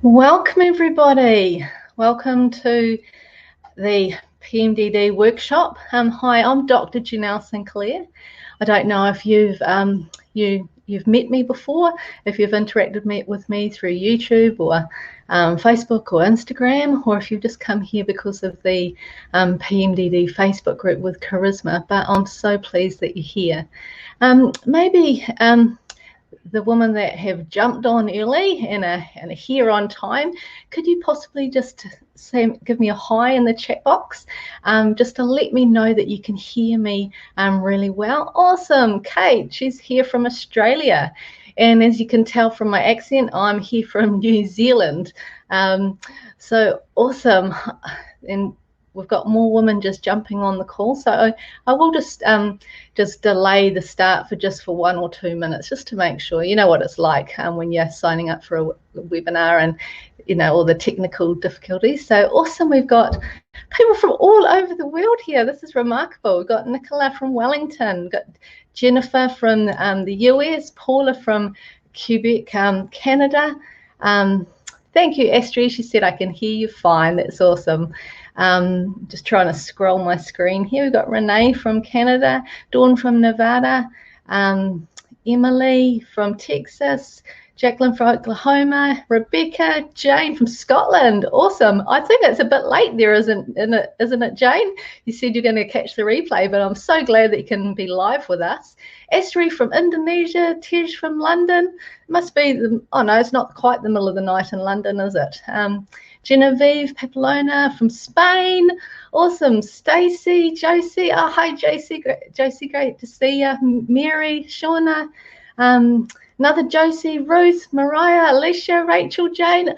Welcome everybody. Welcome to the PMDD workshop. Hi, I'm Dr Janelle Sinclair. I don't know if you've met me before, if you've interacted with me through YouTube or Facebook or Instagram, or if you've just come here because of the PMDD Facebook group with Charisma. But I'm so pleased that you're here. Maybe the women that have jumped on early and are here on time, could you possibly just give me a hi in the chat box, just to let me know that you can hear me really well? Awesome. Kate, she's here from Australia, and as you can tell from my accent, I'm here from New Zealand. So awesome. And we've got more women just jumping on the call, so I will just delay the start for 1 or 2 minutes, just to make sure. You know what it's like when you're signing up for a webinar, and you know all the technical difficulties. So awesome, we've got people from all over the world here. This is remarkable. We've got Nicola from Wellington, we've got Jennifer from the US, Paula from Quebec, Canada. Thank you, Astrid. She said I can hear you fine. That's awesome. Just trying to scroll my screen here. We've got Renee from Canada, Dawn from Nevada, Emily from Texas, Jacqueline from Oklahoma, Rebecca, Jane from Scotland. Awesome. I think it's a bit late there, isn't it, Jane? You said you're going to catch the replay, but I'm so glad that you can be live with us. Estri from Indonesia, Tej from London. It must be oh no, it's not quite the middle of the night in London, is it? Genevieve Papelona from Spain. Awesome. Stacey, Josie. Oh, hi, Josie. Josie, great to see you. Mary, Shauna, another Josie, Ruth, Mariah, Alicia, Rachel, Jane.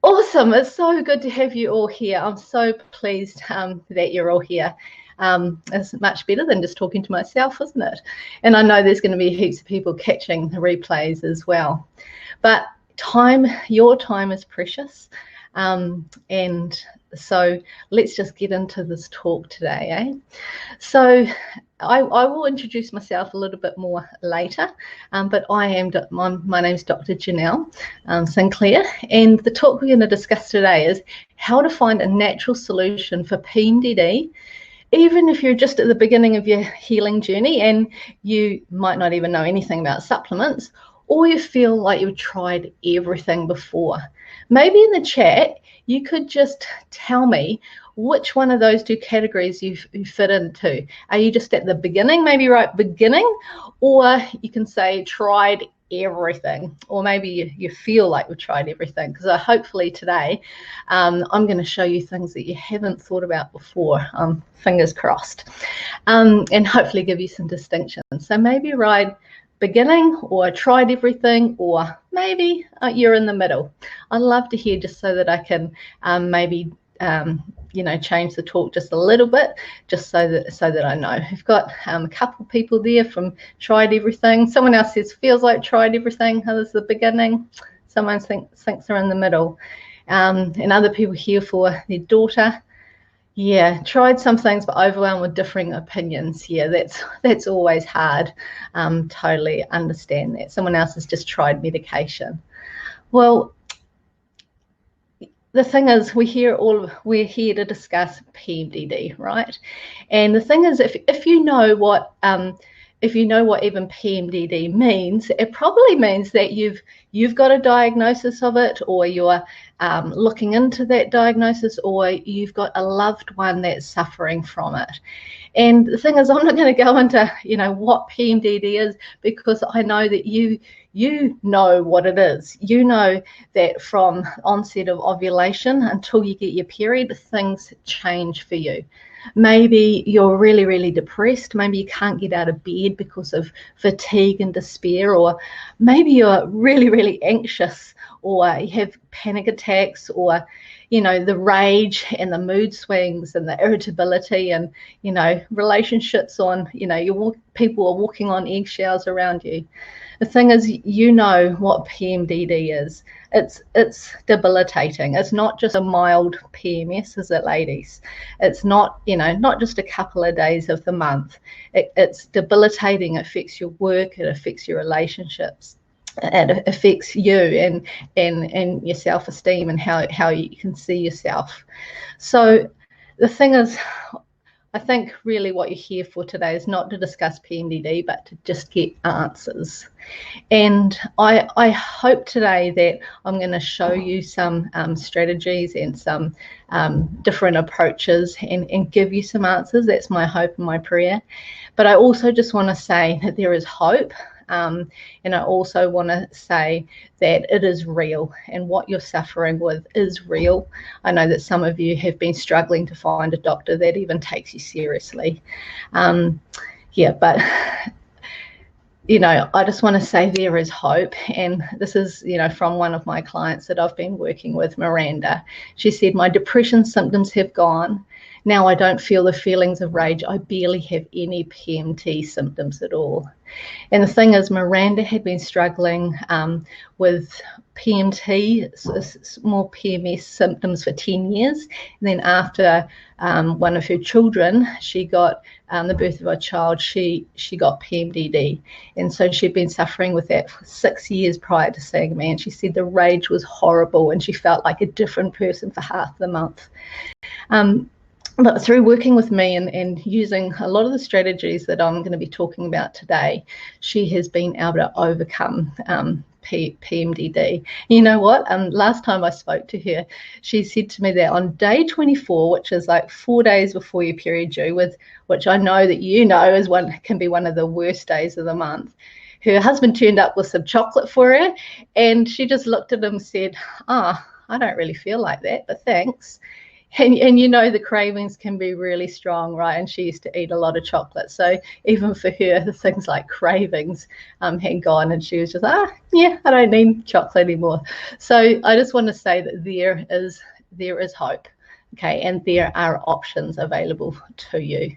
Awesome. It's so good to have you all here. I'm so pleased that you're all here. It's much better than just talking to myself, isn't it? And I know there's going to be heaps of people catching the replays as well. But your time is precious. And so let's just get into this talk today, eh? So I will introduce myself a little bit more later, but my name's Dr. Janelle Sinclair, and the talk we're going to discuss today is how to find a natural solution for PMDD, even if you're just at the beginning of your healing journey and you might not even know anything about supplements, or you feel like you've tried everything before. Maybe in the chat, you could just tell me which one of those two categories you fit into. Are you just at the beginning, maybe right beginning, or you can say tried everything, or maybe you feel like you've tried everything, because hopefully today I'm going to show you things that you haven't thought about before, fingers crossed, and hopefully give you some distinctions. So maybe right beginning, or tried everything, or maybe you're in the middle. I'd love to hear, just so that I can maybe change the talk just a little bit, just so that I know. We've got a couple of people there from tried everything. Someone else says feels like tried everything. Others the beginning. Someone thinks they're in the middle, and other people here for their daughter. Yeah, tried some things, but overwhelmed with differing opinions. Yeah, that's always hard. Totally understand that. Someone else has just tried medication. Well, the thing is, we're here to discuss PMDD, right? And the thing is, if you know what even PMDD means, it probably means that you've got a diagnosis of it, or you're looking into that diagnosis, or you've got a loved one that's suffering from it. And the thing is, I'm not going to go into what PMDD is, because I know that you know what it is. You know that from onset of ovulation until you get your period, things change for you. Maybe you're really, really depressed. Maybe you can't get out of bed because of fatigue and despair, or maybe you're really, really anxious, or you have panic attacks, or the rage and the mood swings and the irritability, and relationships on people are walking on eggshells around you. The thing is, what PMDD is. It's debilitating. It's not just a mild PMS, is it, ladies? It's not not just a couple of days of the month. It's debilitating. It affects your work. It affects your relationships. it affects you and your self-esteem and how you can see yourself. So the thing is, I think really what you're here for today is not to discuss PMDD, but to just get answers. And I hope today that I'm going to show you some strategies and some different approaches and give you some answers. That's my hope and my prayer. But I also just want to say that there is hope. And I also want to say that it is real, and what you're suffering with is real. I know that some of you have been struggling to find a doctor that even takes you seriously. Yeah, but I just want to say there is hope. And this is, from one of my clients that I've been working with, Miranda. She said, my depression symptoms have gone. Now I don't feel the feelings of rage. I barely have any PMT symptoms at all. And the thing is, Miranda had been struggling with PMT, more PMS symptoms for 10 years. And then after one of her children, she got the birth of a child, she got PMDD. And so she'd been suffering with that for 6 years prior to seeing me. And she said the rage was horrible and she felt like a different person for half the month. But through working with me and using a lot of the strategies that I'm going to be talking about today, she has been able to overcome PMDD. You know what? Last time I spoke to her, she said to me that on day 24, which is like 4 days before your period due, which I know that can be one of the worst days of the month, her husband turned up with some chocolate for her, and she just looked at him and said, I don't really feel like that, but thanks. And the cravings can be really strong, right? And she used to eat a lot of chocolate. So even for her, the things like cravings had gone, and she was just, yeah, I don't need chocolate anymore. So I just want to say that there is hope, okay? And there are options available to you.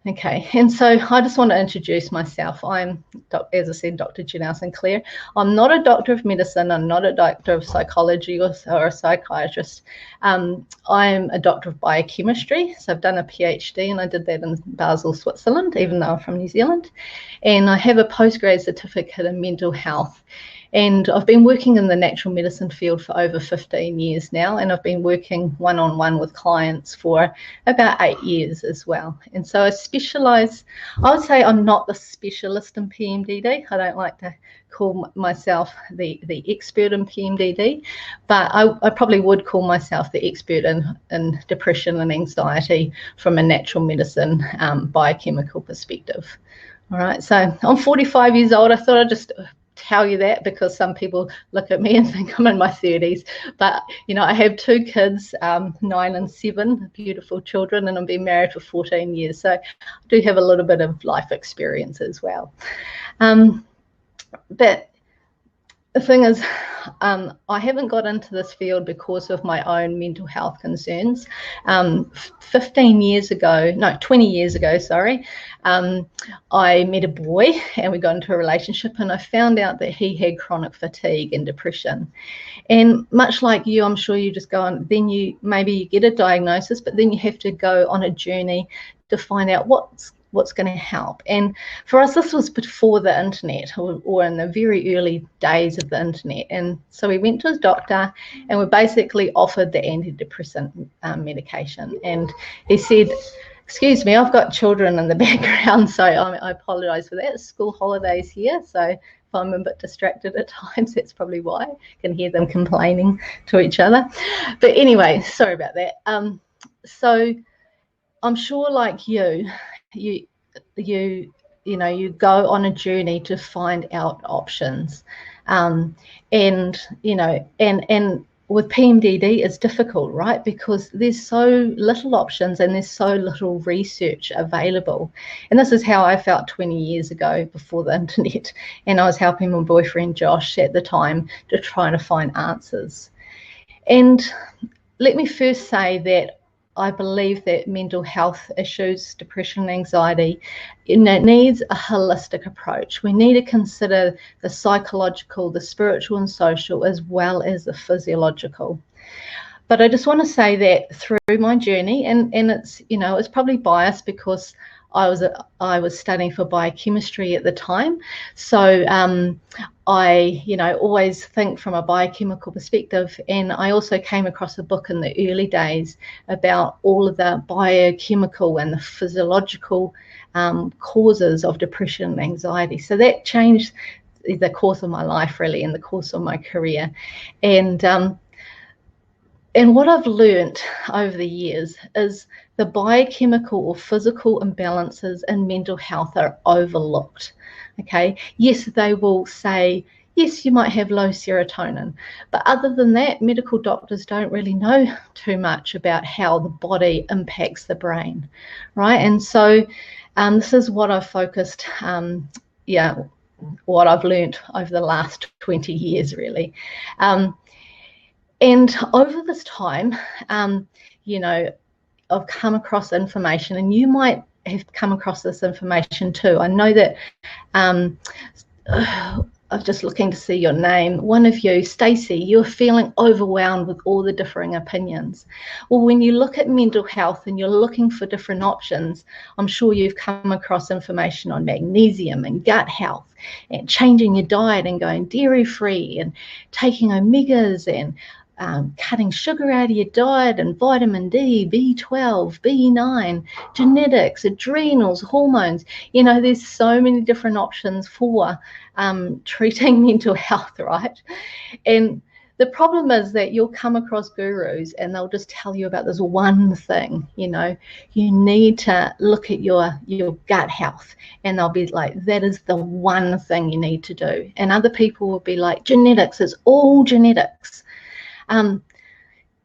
Okay, and so I just want to introduce myself. I'm, as I said, Dr. Janelle Sinclair. I'm not a doctor of medicine. I'm not a doctor of psychology or a psychiatrist. I'm a doctor of biochemistry. So I've done a PhD, and I did that in Basel, Switzerland, even though I'm from New Zealand. And I have a postgrad certificate in mental health. And I've been working in the natural medicine field for over 15 years now, and I've been working one-on-one with clients for about 8 years as well. And so I specialise, I would say I'm not the specialist in PMDD. I don't like to call myself the expert in PMDD, but I probably would call myself the expert in depression and anxiety from a natural medicine biochemical perspective. All right, so I'm 45 years old. I thought I'd just tell you that because some people look at me and think I'm in my 30s, but I have 2 kids, 9 and 7, beautiful children, and I've been married for 14 years, so I do have a little bit of life experience as well. But the thing is, I haven't got into this field because of my own mental health concerns. 20 years ago, sorry, I met a boy and we got into a relationship, and I found out that he had chronic fatigue and depression. And much like you, I'm sure you just go on, then you get a diagnosis, but then you have to go on a journey to find out what's going to help. And for us, this was before the internet, or in the very early days of the internet. And so we went to his doctor and we basically offered the antidepressant medication. And he said, excuse me, I've got children in the background, so I apologize for that. It's school holidays here, so if I'm a bit distracted at times, that's probably why. I can hear them complaining to each other. But anyway, sorry about that. So I'm sure, like you go on a journey to find out options, and with PMDD it's difficult, right? Because there's so little options and there's so little research available. And this is how I felt 20 years ago before the internet, and I was helping my boyfriend Josh at the time to try to find answers. And let me first say that I believe that mental health issues, depression and anxiety, needs a holistic approach. We need to consider the psychological, the spiritual and social, as well as the physiological. But I just want to say that through my journey, and it's, it's probably biased because I was studying for biochemistry at the time. So I, always think from a biochemical perspective. And I also came across a book in the early days about all of the biochemical and the physiological causes of depression and anxiety. So that changed the course of my life, really, and the course of my career. And what I've learnt over the years is the biochemical or physical imbalances in mental health are overlooked. Okay, yes, they will say, yes, you might have low serotonin, but other than that, medical doctors don't really know too much about how the body impacts the brain, right? And so this is what I've focused, what I've learnt over the last 20 years, really. And over this time, I've come across information, and you might have come across this information too. I know that I'm just looking to see your name. One of you, Stacey, you're feeling overwhelmed with all the differing opinions. Well, when you look at mental health and you're looking for different options, I'm sure you've come across information on magnesium and gut health and changing your diet and going dairy-free and taking omegas and cutting sugar out of your diet and vitamin D, B12, B9, genetics, adrenals, hormones. There's so many different options for treating mental health, right? And the problem is that you'll come across gurus and they'll just tell you about this one thing. You need to look at your gut health, and they'll be like, that is the one thing you need to do. And other people will be like, genetics, it's all genetics. And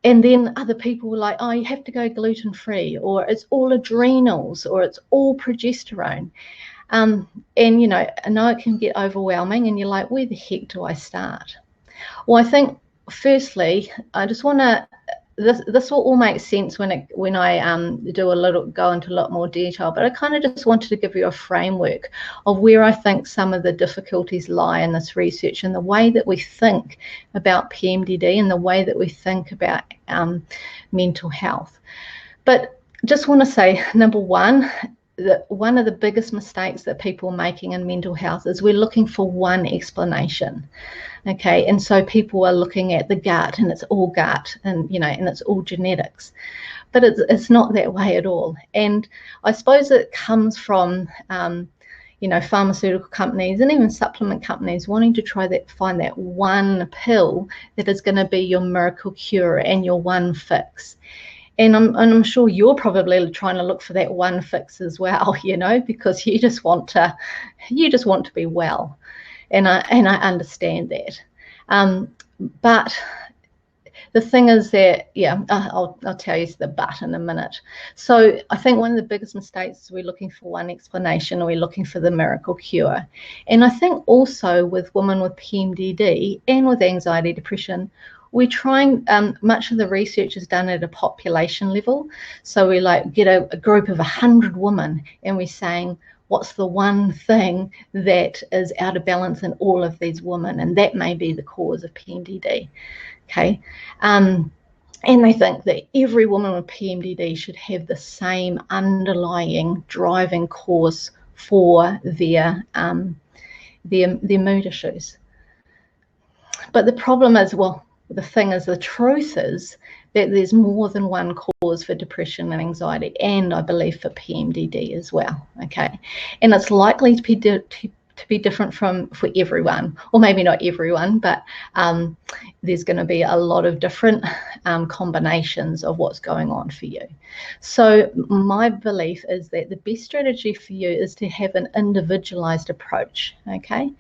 then other people were like, oh, you have to go gluten-free, or it's all adrenals, or it's all progesterone. And I know it can get overwhelming, and you're like, where the heck do I start? Well, I think firstly, I just want to, this will all make sense when I go into a lot more detail, but I kind of just wanted to give you a framework of where I think some of the difficulties lie in this research, and the way that we think about PMDD and the way that we think about mental health. But just want to say, number one, that one of the biggest mistakes that people are making in mental health is we're looking for one explanation. Okay, and so people are looking at the gut, and it's all gut, and and it's all genetics, but it's not that way at all. And I suppose it comes from pharmaceutical companies and even supplement companies wanting to find that one pill that is going to be your miracle cure and your one fix. And I'm sure you're probably trying to look for that one fix as well, because you just want to be well. And I understand that. But the thing is that, I'll tell you the but in a minute. So I think one of the biggest mistakes is we're looking for one explanation, or we're looking for the miracle cure. And I think also with women with PMDD and with anxiety, depression, we're trying, much of the research is done at a population level. So we get a group of 100 women, and we're saying, what's the one thing that is out of balance in all of these women? And that may be the cause of PMDD. Okay. And they think that every woman with PMDD should have the same underlying driving cause for their mood issues. But the problem is, the truth is that there's more than one cause for depression and anxiety, and I believe for PMDD as well. Okay, and it's likely to be different for everyone, or maybe not everyone, but there's going to be a lot of different combinations of what's going on for you. So my belief is that the best strategy for you is to have an individualized approach. Okay.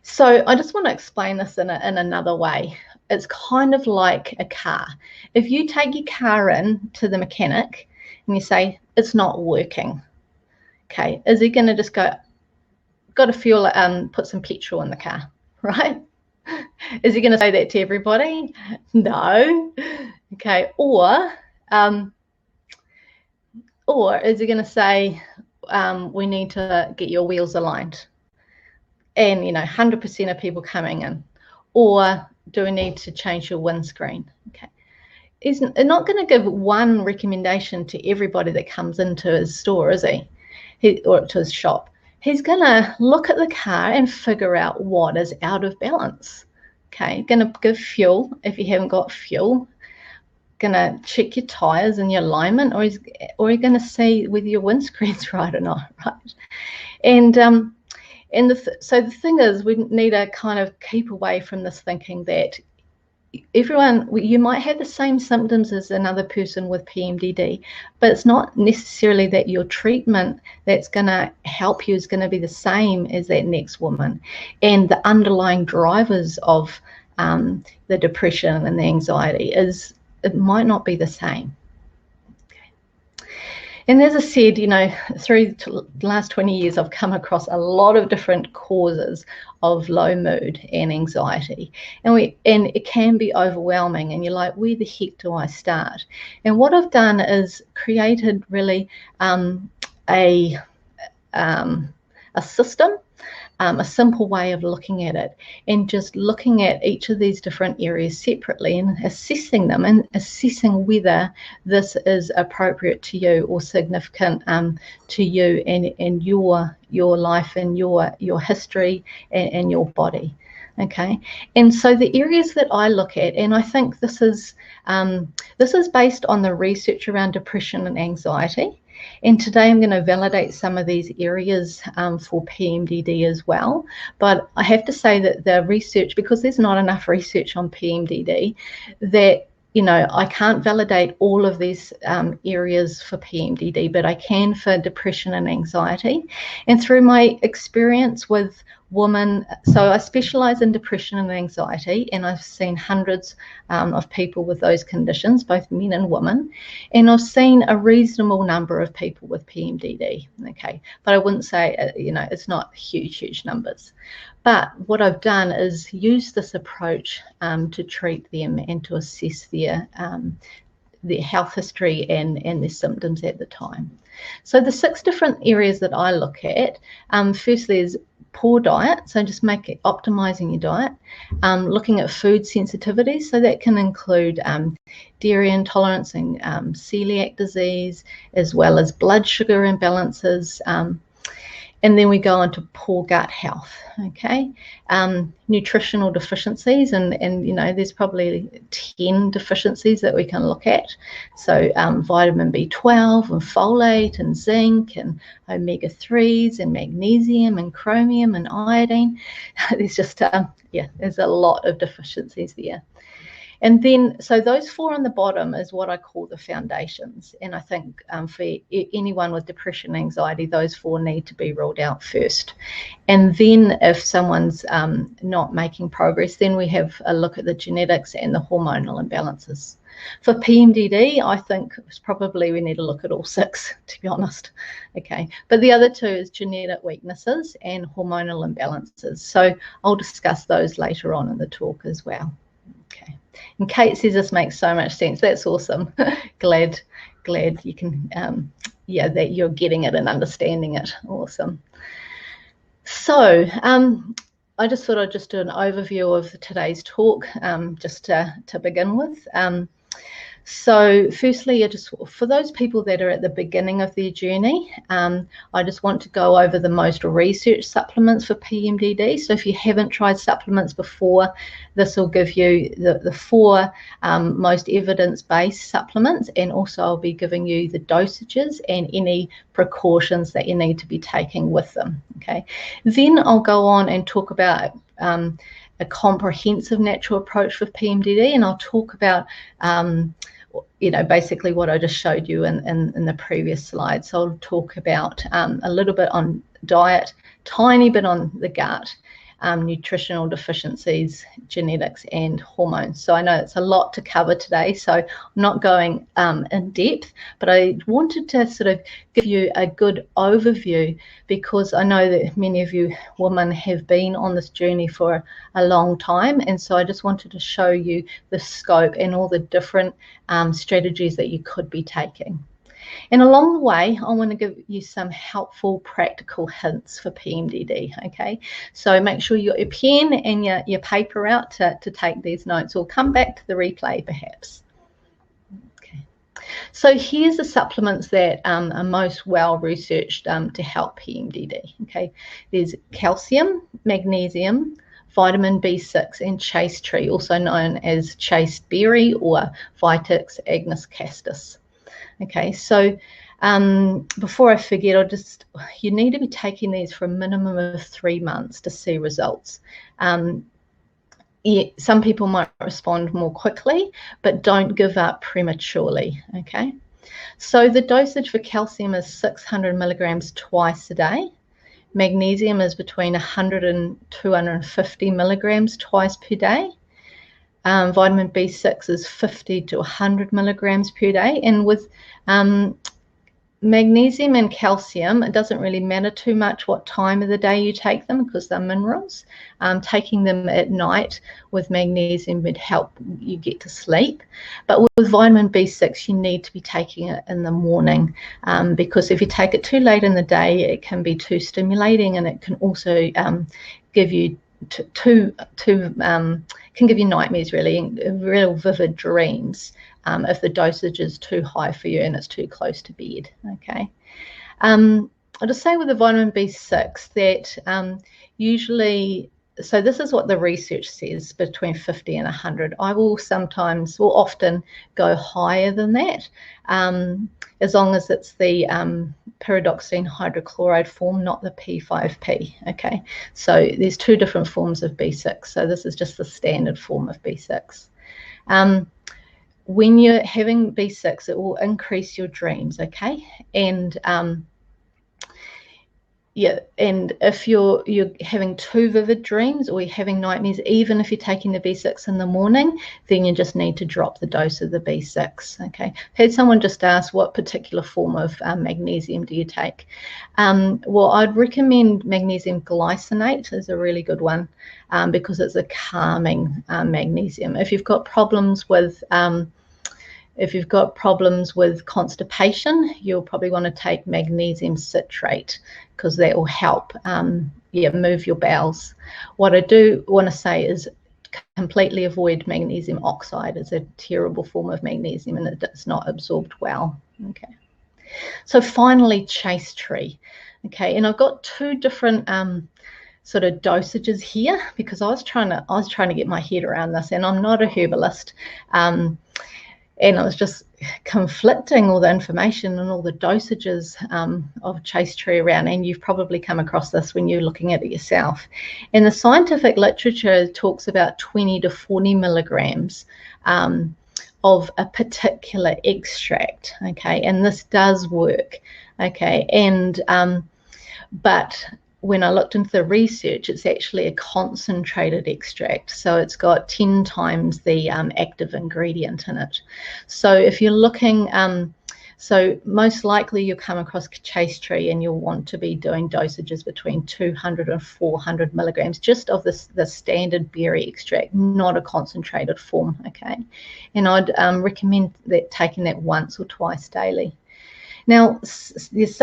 So I just want to explain this in another way. It's kind of like a car. If you take your car in to the mechanic and you say, it's not working, okay, is he going to just go, got to fuel it, put some petrol in the car, right? Is he going to say that to everybody? No. Okay, or is he going to say, we need to get your wheels aligned? And 100% of people coming in, or do we need to change your windscreen? Okay, he's not going to give one recommendation to everybody that comes into his store, is he? Or to his shop. he's going to look at the car and figure out what is out of balance. Okay, going to give fuel if you haven't got fuel. Going to check your tires and your alignment, or you're going to see whether your windscreen's right or not, right? And so the thing is, we need to kind of keep away from this thinking that you might have the same symptoms as another person with PMDD, but it's not necessarily that your treatment that's going to help you is going to be the same as that next woman. And the underlying drivers of the depression and the anxiety it might not be the same. And as I said, through the last 20 years, I've come across a lot of different causes of low mood and anxiety. And it can be overwhelming, and you're like, where the heck do I start? And what I've done is created really a system, a simple way of looking at it, and just looking at each of these different areas separately and assessing them and assessing whether this is appropriate to you or significant to you and your life and your history and your body. Okay, and so the areas that I look at, and I think this is based on the research around depression and anxiety. And today I'm going to validate some of these areas for PMDD as well. But I have to say that the research, because there's not enough research on PMDD, that I can't validate all of these areas for PMDD, but I can for depression and anxiety. And through my experience with women, so I specialize in depression and anxiety, and I've seen hundreds of people with those conditions, both men and women, and I've seen a reasonable number of people with PMDD. Okay, but I wouldn't say it's not huge numbers. But what I've done is use this approach to treat them and to assess their health history and their symptoms at the time. So the 6 different areas that I look at, firstly is poor diet, so just optimizing your diet, looking at food sensitivity, so that can include dairy intolerance and celiac disease, as well as blood sugar imbalances, and then we go on to poor gut health. Okay, nutritional deficiencies, and there's probably 10 deficiencies that we can look at. So vitamin B12 and folate and zinc and omega-3s and magnesium and chromium and iodine. There's just there's a lot of deficiencies there. And then, so those 4 on the bottom is what I call the foundations. And I think for anyone with depression and anxiety, those 4 need to be ruled out first. And then if someone's not making progress, then we have a look at the genetics and the hormonal imbalances. For PMDD, I think probably we need to look at all 6, to be honest. Okay, but the other 2 is genetic weaknesses and hormonal imbalances. So I'll discuss those later on in the talk as well. Okay. And Kate says this makes so much sense. That's awesome. glad you can, that you're getting it and understanding it. Awesome. So I just thought I'd just do an overview of today's talk, just to begin with. So firstly, for those people that are at the beginning of their journey, I just want to go over the most researched supplements for PMDD. So if you haven't tried supplements before, this will give you the 4 most evidence-based supplements, and also I'll be giving you the dosages and any precautions that you need to be taking with them. Okay, then I'll go on and talk about a comprehensive natural approach for PMDD, and I'll talk about basically what I just showed you in the previous slide. So I'll talk about a little bit on diet, tiny bit on the gut, nutritional deficiencies, genetics, and hormones. So I know it's a lot to cover today, so I'm not going in depth, but I wanted to sort of give you a good overview, because I know that many of you women have been on this journey for a long time, and so I just wanted to show you the scope and all the different strategies that you could be taking. And along the way, I want to give you some helpful practical hints for PMDD, okay? So make sure you got your pen and your paper out to take these notes, or come back to the replay perhaps. Okay. So here's the supplements that are most well researched to help PMDD. Okay, there's calcium, magnesium, vitamin B6, and chaste tree, also known as chaste berry or Vitex agnus castus. Okay, so before I forget, you need to be taking these for a minimum of 3 months to see results. Some people might respond more quickly, but don't give up prematurely. Okay, so the dosage for calcium is 600 milligrams twice a day. Magnesium is between 100 and 250 milligrams twice per day. Vitamin B6 is 50 to 100 milligrams per day. And with magnesium and calcium, it doesn't really matter too much what time of the day you take them because they're minerals. Taking them at night with magnesium would help you get to sleep. But with vitamin B6, you need to be taking it in the morning because if you take it too late in the day, it can be too stimulating, and it can also give you can give you nightmares, really, real vivid dreams if the dosage is too high for you and it's too close to bed. Okay, I'll just say with the vitamin B6 that usually, so this is what the research says, between 50 and 100. I will often go higher than that, as long as it's the pyridoxine hydrochloride form, not the P5P. Okay, so there's two different forms of B6. So this is just the standard form of B6. When you're having B6, it will increase your dreams. Okay, and yeah, and if you're having too vivid dreams or you're having nightmares, even if you're taking the B6 in the morning, then you just need to drop the dose of the B6. Okay, I've had someone just ask, what particular form of magnesium do you take? Well, I'd recommend magnesium glycinate is a really good one because it's a calming magnesium. If you've got problems with constipation, you'll probably want to take magnesium citrate because that will help move your bowels. What I do want to say is completely avoid magnesium oxide. It's a terrible form of magnesium and it does not absorb well. Okay, so finally, chaste tree. Okay, and I've got two different sort of dosages here because I was trying to get my head around this, and I'm not a herbalist. And I was just conflicting all the information and all the dosages of chaste tree around, and you've probably come across this when you're looking at it yourself. And the scientific literature talks about 20 to 40 milligrams of a particular extract. Okay, and this does work. Okay, and but when I looked into the research, it's actually a concentrated extract. So it's got 10 times the active ingredient in it. So if you're looking, so most likely you'll come across chaste tree and you'll want to be doing dosages between 200 and 400 milligrams just of the standard berry extract, not a concentrated form. Okay, and I'd recommend that taking that once or twice daily. Now, there's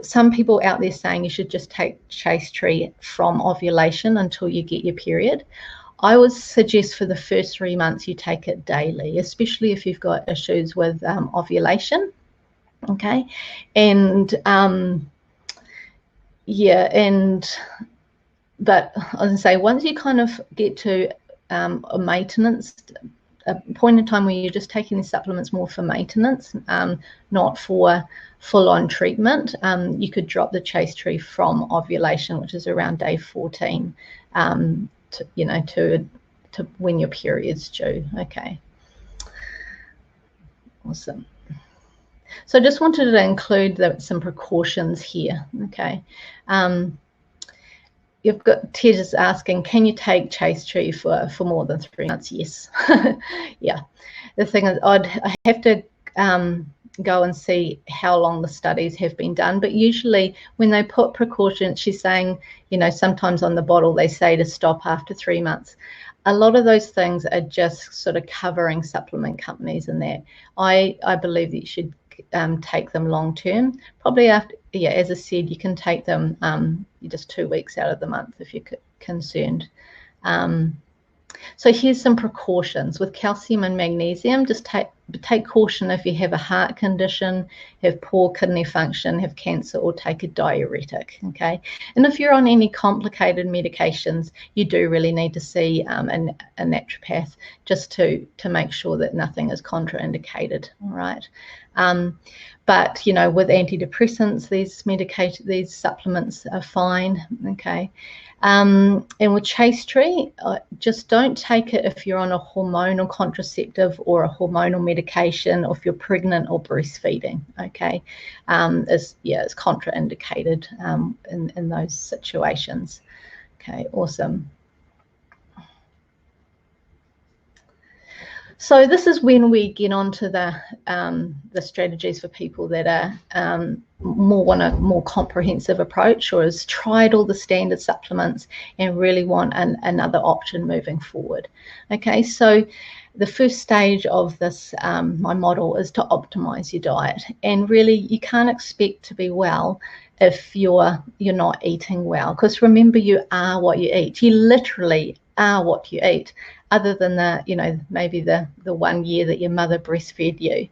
some people out there saying you should just take chaste tree from ovulation until you get your period. I would suggest for the first 3 months you take it daily, especially if you've got issues with ovulation. Okay, and but I was going to say, once you kind of get to a maintenance, a point in time where you're just taking these supplements more for maintenance, not for full-on treatment, you could drop the chaste tree from ovulation, which is around day 14, to when your period's due. Okay, awesome. So I just wanted to include some precautions here. Okay. You've got Ted is asking, can you take chaste tree for more than 3 months? Yes. Yeah. The thing is, I have to go and see how long the studies have been done. But usually when they put precautions, she's saying, sometimes on the bottle they say to stop after 3 months. A lot of those things are just sort of covering supplement companies and that. I believe that you should take them long term. Probably after, as I said, you can take them just 2 weeks out of the month if you're concerned. So here's some precautions with calcium and magnesium. Just take caution if you have a heart condition, have poor kidney function, have cancer, or take a diuretic, okay? And if you're on any complicated medications, you do really need to see a naturopath just to make sure that nothing is contraindicated, all right? But, you know, with antidepressants, these supplements are fine, okay? And with chaste tree, just don't take it if you're on a hormonal contraceptive or a hormonal medication, or if you're pregnant or breastfeeding, okay? It's contraindicated in those situations. Okay, awesome. So this is when we get onto the strategies for people that are want a more comprehensive approach, or has tried all the standard supplements and really want another option moving forward. Okay, so the first stage of this, my model, is to optimize your diet. And really, you can't expect to be well if you're not eating well, because remember, you are what you eat. You literally are what you eat. Other than that, you know, maybe the 1 year that your mother breastfed you,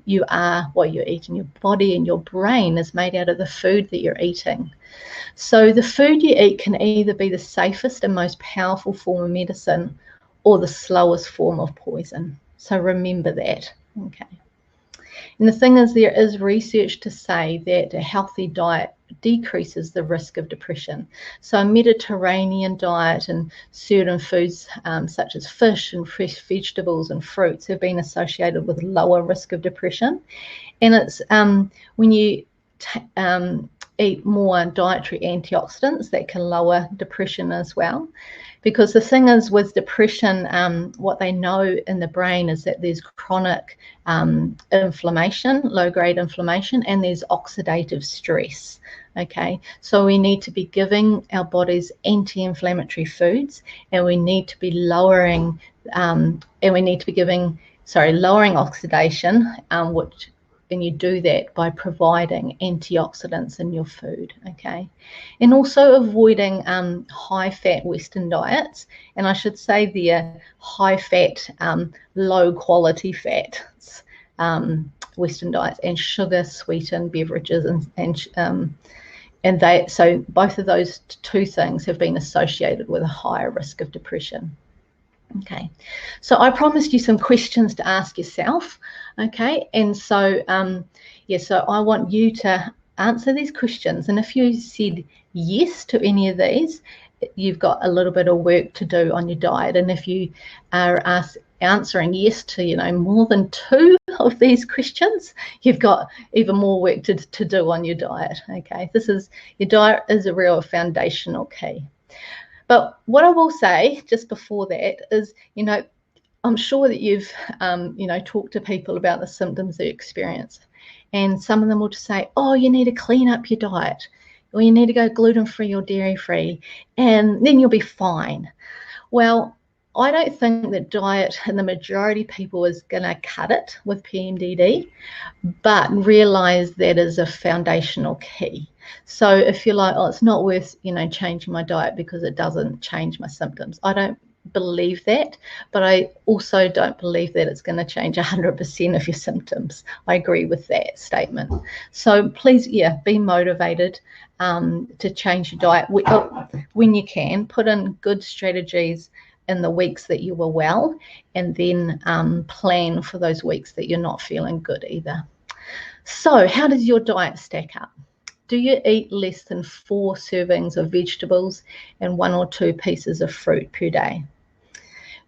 you are what you eat, and your body and your brain is made out of the food that you're eating. So the food you eat can either be the safest and most powerful form of medicine, or the slowest form of poison. So remember that, okay? And the thing is, there is research to say that a healthy diet decreases the risk of depression. So a Mediterranean diet and certain foods such as fish and fresh vegetables and fruits have been associated with lower risk of depression. And it's when you eat more dietary antioxidants that can lower depression as well. Because the thing is, with depression, what they know in the brain is that there's chronic inflammation, low-grade inflammation, and there's oxidative stress. Okay, so we need to be giving our bodies anti-inflammatory foods, and we need to be lowering, lowering oxidation, and you do that by providing antioxidants in your food, okay? And also avoiding high-fat Western diets. And I should say they're high-fat, low-quality fats, Western diets, and sugar-sweetened beverages, so both of those two things have been associated with a higher risk of depression. Okay, so I promised you some questions to ask yourself, okay? And so, so I want you to answer these questions. And if you said yes to any of these, you've got a little bit of work to do on your diet. And if you are answering yes to, you know, more than 2 of these questions, you've got even more work to do on your diet, okay? Your diet is a real foundational key. But what I will say just before that is, you know, I'm sure that you've, talked to people about the symptoms they experience. And some of them will just say, oh, you need to clean up your diet, or you need to go gluten-free or dairy-free, and then you'll be fine. Well, I don't think that diet in the majority of people is going to cut it with PMDD, but realize that is a foundational key. So if you're like, oh, it's not worth, changing my diet because it doesn't change my symptoms, I don't believe that, but I also don't believe that it's going to change 100% of your symptoms. I agree with that statement. So please, be motivated to change your diet when you can. Put in good strategies in the weeks that you were well, and then plan for those weeks that you're not feeling good either. So how does your diet stack up? Do you eat less than 4 servings of vegetables and 1 or 2 pieces of fruit per day?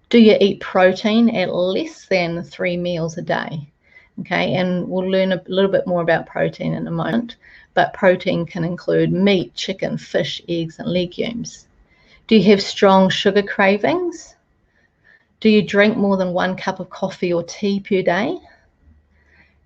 Do you eat protein at less than 3 meals a day? Okay, and we'll learn a little bit more about protein in a moment, but protein can include meat, chicken, fish, eggs, and legumes. Do you have strong sugar cravings? Do you drink more than 1 cup of coffee or tea per day?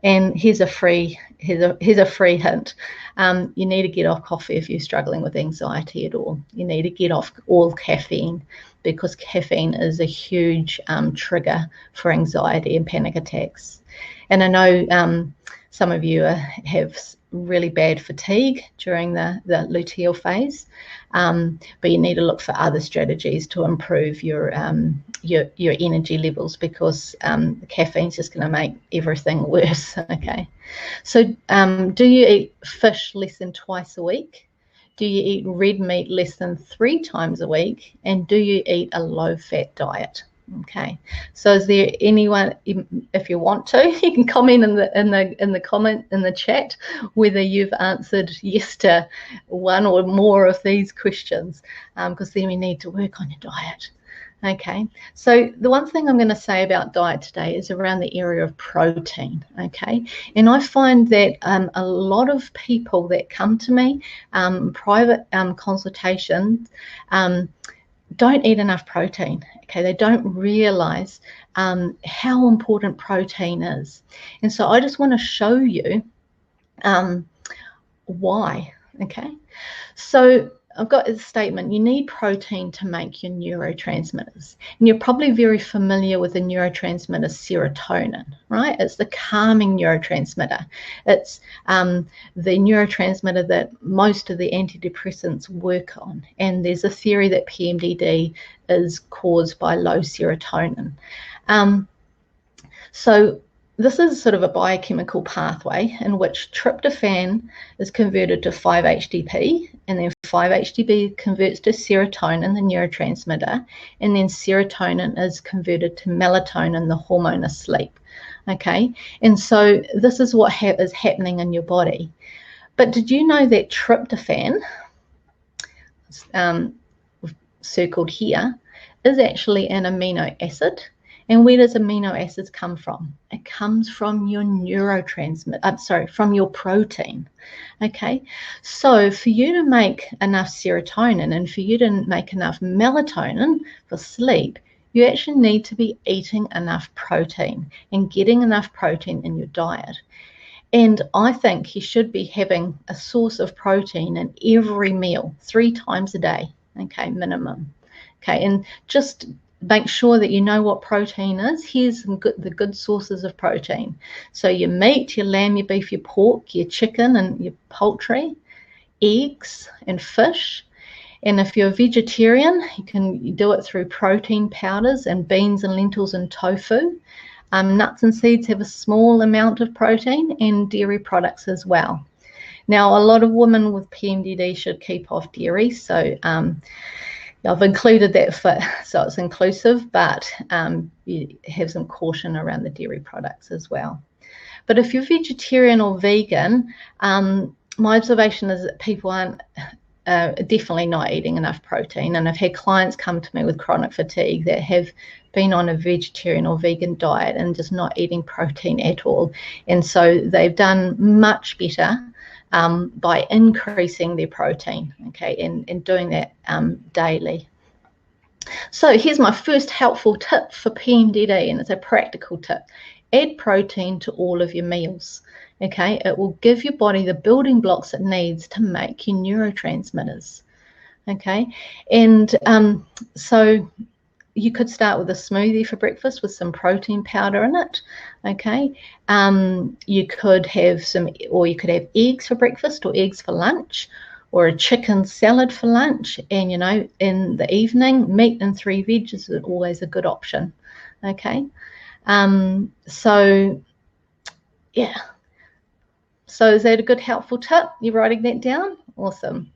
And here's a free hint. You need to get off coffee if you're struggling with anxiety at all. You need to get off all caffeine, because caffeine is a huge trigger for anxiety and panic attacks. And I know some of you have really bad fatigue during the luteal phase, but you need to look for other strategies to improve your energy levels, because the caffeine's just going to make everything worse. Okay, so do you eat fish less than twice a week? Do you eat red meat less than 3 times a week? And do you eat a low-fat diet? Okay, so is there anyone, if you want to, you can comment in the chat whether you've answered yes to one or more of these questions, because then we need to work on your diet. Okay, so the one thing I'm going to say about diet today is around the area of protein. Okay, and I find that a lot of people that come to me, private consultations, don't eat enough protein. Okay, they don't realize how important protein is. And so I just want to show you why. Okay, so I've got a statement: you need protein to make your neurotransmitters. And you're probably very familiar with the neurotransmitter serotonin, right? It's the calming neurotransmitter. It's the neurotransmitter that most of the antidepressants work on. And there's a theory that PMDD is caused by low serotonin. So this is sort of a biochemical pathway in which tryptophan is converted to 5-HTP, and then 5-HTP converts to serotonin, the neurotransmitter, and then serotonin is converted to melatonin, the hormone of sleep. Okay, and so this is what is happening in your body. But did you know that tryptophan, circled here, is actually an amino acid? And where does amino acids come from? It comes from your neurotransmitter, from your protein. Okay, so for you to make enough serotonin and for you to make enough melatonin for sleep, you actually need to be eating enough protein and getting enough protein in your diet. And I think you should be having a source of protein in every meal, 3 times a day, okay, minimum. Okay, and just make sure that you know what protein is. Here's the good sources of protein. So your meat, your lamb, your beef, your pork, your chicken and your poultry, eggs and fish. And if you're a vegetarian, you can do it through protein powders and beans and lentils and tofu. Nuts and seeds have a small amount of protein, and dairy products as well. Now, a lot of women with PMDD should keep off dairy, so I've included that so it's inclusive, but you have some caution around the dairy products as well. But if you're vegetarian or vegan, my observation is that people aren't definitely not eating enough protein. And I've had clients come to me with chronic fatigue that have been on a vegetarian or vegan diet and just not eating protein at all. And so they've done much better by increasing their protein, okay, and doing that daily. So here's my first helpful tip for PMDD, and it's a practical tip. Add protein to all of your meals, okay? It will give your body the building blocks it needs to make your neurotransmitters, okay? And so you could start with a smoothie for breakfast with some protein powder in it, okay? You could have you could have eggs for breakfast or eggs for lunch, or a chicken salad for lunch. And, you know, in the evening, meat and 3 veg is always a good option, okay? So, yeah. So is that a good helpful tip? You're writing that down? Awesome.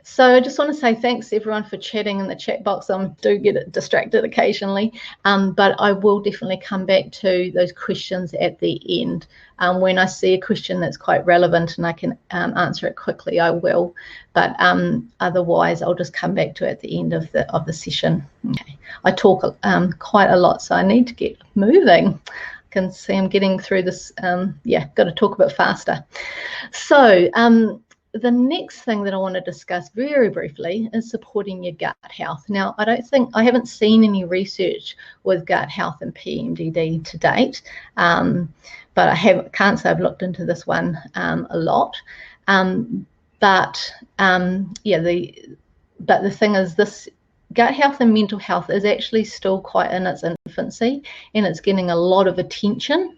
So I just want to say thanks everyone for chatting in the chat box. I do get distracted occasionally, but I will definitely come back to those questions at the end. When I see a question that's quite relevant and I can answer it quickly, I will. But otherwise, I'll just come back to it at the end of the session. Okay. I talk quite a lot, so I need to get moving. Can see I'm getting through this. Yeah, got to talk a bit faster. So the next thing that I want to discuss very briefly is supporting your gut health. Now, I haven't seen any research with gut health and PMDD to date, but I can't say I've looked into this one a lot. But the thing is, this gut health and mental health is actually still quite in its infancy, and it's getting a lot of attention.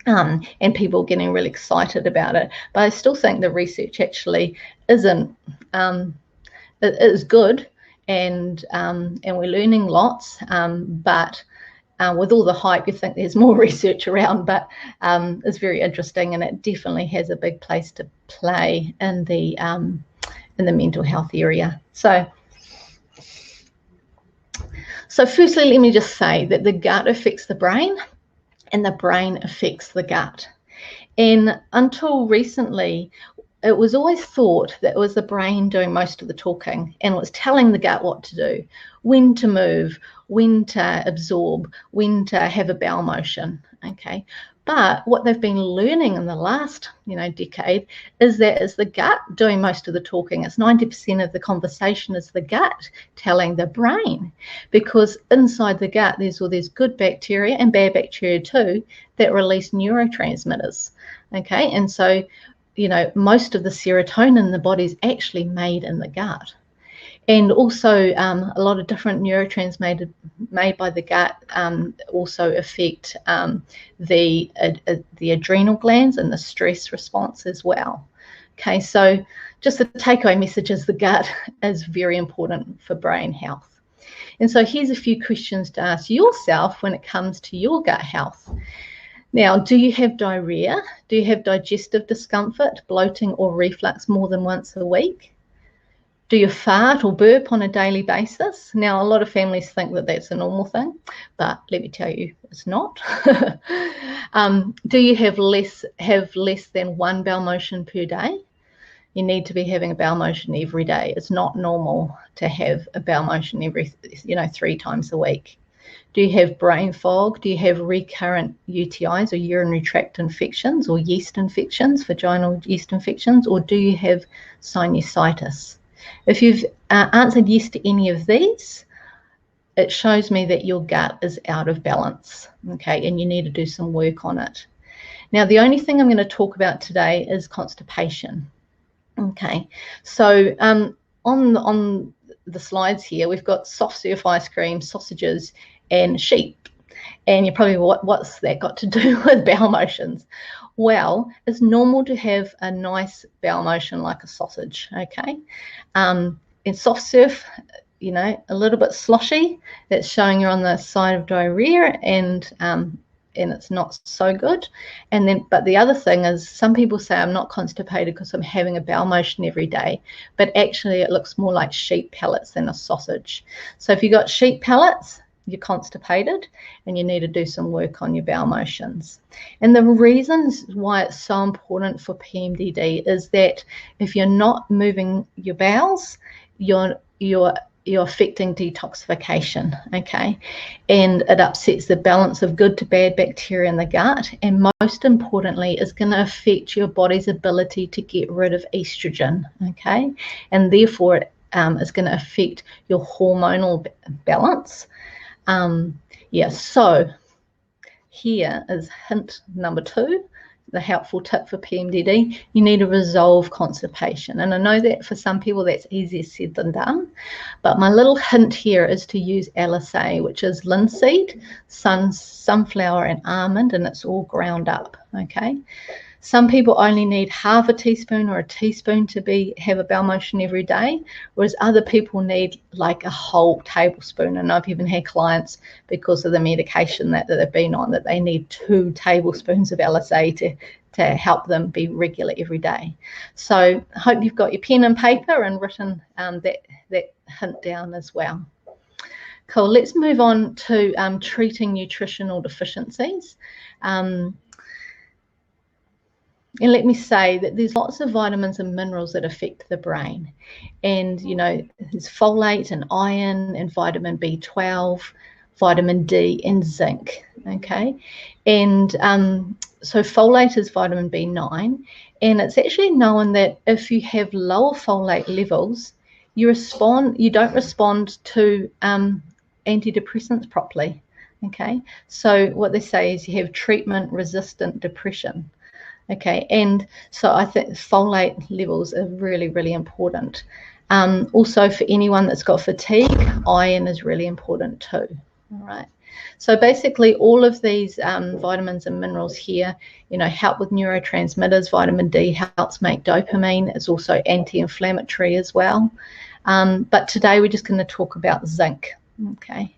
and people getting really excited about it. But I still think the research actually isn't, it is good, and we're learning lots, but with all the hype, you think there's more research around, but it's very interesting, and it definitely has a big place to play in the mental health area. So firstly, let me just say that the gut affects the brain, and the brain affects the gut. And until recently, it was always thought that it was the brain doing most of the talking, and it was telling the gut what to do, when to move, when to absorb, when to have a bowel motion. Okay, but what they've been learning in the last decade is that it's the gut doing most of the talking. It's 90% of the conversation is the gut telling the brain, because inside the gut there's all these good bacteria and bad bacteria too that release neurotransmitters. Okay, and so most of the serotonin in the body is actually made in the gut. And also a lot of different neurotransmitters made by the gut also affect the adrenal glands and the stress response as well. Okay, so just the takeaway message is the gut is very important for brain health. And so here's a few questions to ask yourself when it comes to your gut health. Now, do you have diarrhea? Do you have digestive discomfort, bloating or reflux more than once a week? Do you fart or burp on a daily basis? Now, a lot of families think that that's a normal thing, but let me tell you, it's not. Do you have less than one bowel motion per day? You need to be having a bowel motion every day. It's not normal to have a bowel motion every 3 times a week. Do you have brain fog? Do you have recurrent UTIs or urinary tract infections or yeast infections, vaginal yeast infections, or do you have sinusitis? If you've answered yes to any of these, it shows me that your gut is out of balance, okay, and you need to do some work on it. Now, the only thing I'm going to talk about today is constipation. Okay, so on the slides here, we've got soft serve ice cream, sausages, and sheep. And you're probably, what's that got to do with bowel motions? Well, it's normal to have a nice bowel motion like a sausage, okay? In soft serve, a little bit sloshy, that's showing you're on the side of diarrhea, and it's not so good. And then, but the other thing is, some people say I'm not constipated because I'm having a bowel motion every day, but actually it looks more like sheep pellets than a sausage. So if you've got sheep pellets, you're constipated and you need to do some work on your bowel motions. And the reasons why it's so important for PMDD is that if you're not moving your bowels, you're affecting detoxification, okay? And it upsets the balance of good to bad bacteria in the gut, and most importantly, it's going to affect your body's ability to get rid of estrogen, okay? And therefore, it's going to affect your hormonal balance. So here is hint number 2, the helpful tip for PMDD. You need to resolve constipation. And I know that for some people that's easier said than done, but my little hint here is to use LSA, which is linseed, sunflower and almond, and it's all ground up, okay? Some people only need half a teaspoon or a teaspoon to have a bowel motion every day, whereas other people need like a whole tablespoon. And I've even had clients, because of the medication that they've been on, that they need 2 tablespoons of LSA to help them be regular every day. So I hope you've got your pen and paper and written that hint down as well. Cool, let's move on to treating nutritional deficiencies. And let me say that there's lots of vitamins and minerals that affect the brain. And, there's folate and iron and vitamin B12, vitamin D and zinc, okay? And so folate is vitamin B9. And it's actually known that if you have lower folate levels, you don't respond to antidepressants properly, okay? So what they say is you have treatment-resistant depression. Okay, and so I think folate levels are really, really important. Also, for anyone that's got fatigue, iron is really important too. All right. So basically all of these vitamins and minerals here, you know, help with neurotransmitters. Vitamin D helps make dopamine. It's also anti-inflammatory as well. But today we're just going to talk about zinc, okay?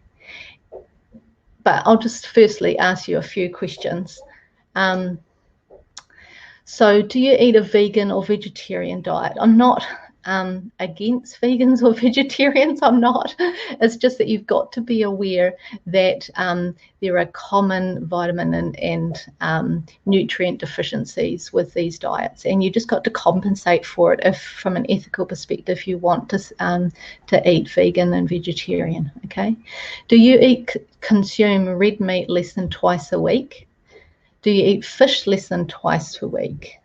But I'll just firstly ask you a few questions. So do you eat a vegan or vegetarian diet? I'm not against vegans or vegetarians, I'm not. It's just that you've got to be aware that there are common vitamin and nutrient deficiencies with these diets, and you just got to compensate for it if, from an ethical perspective, you want to eat vegan and vegetarian, okay? Do you consume red meat less than twice a week? Do you eat fish less than twice a week?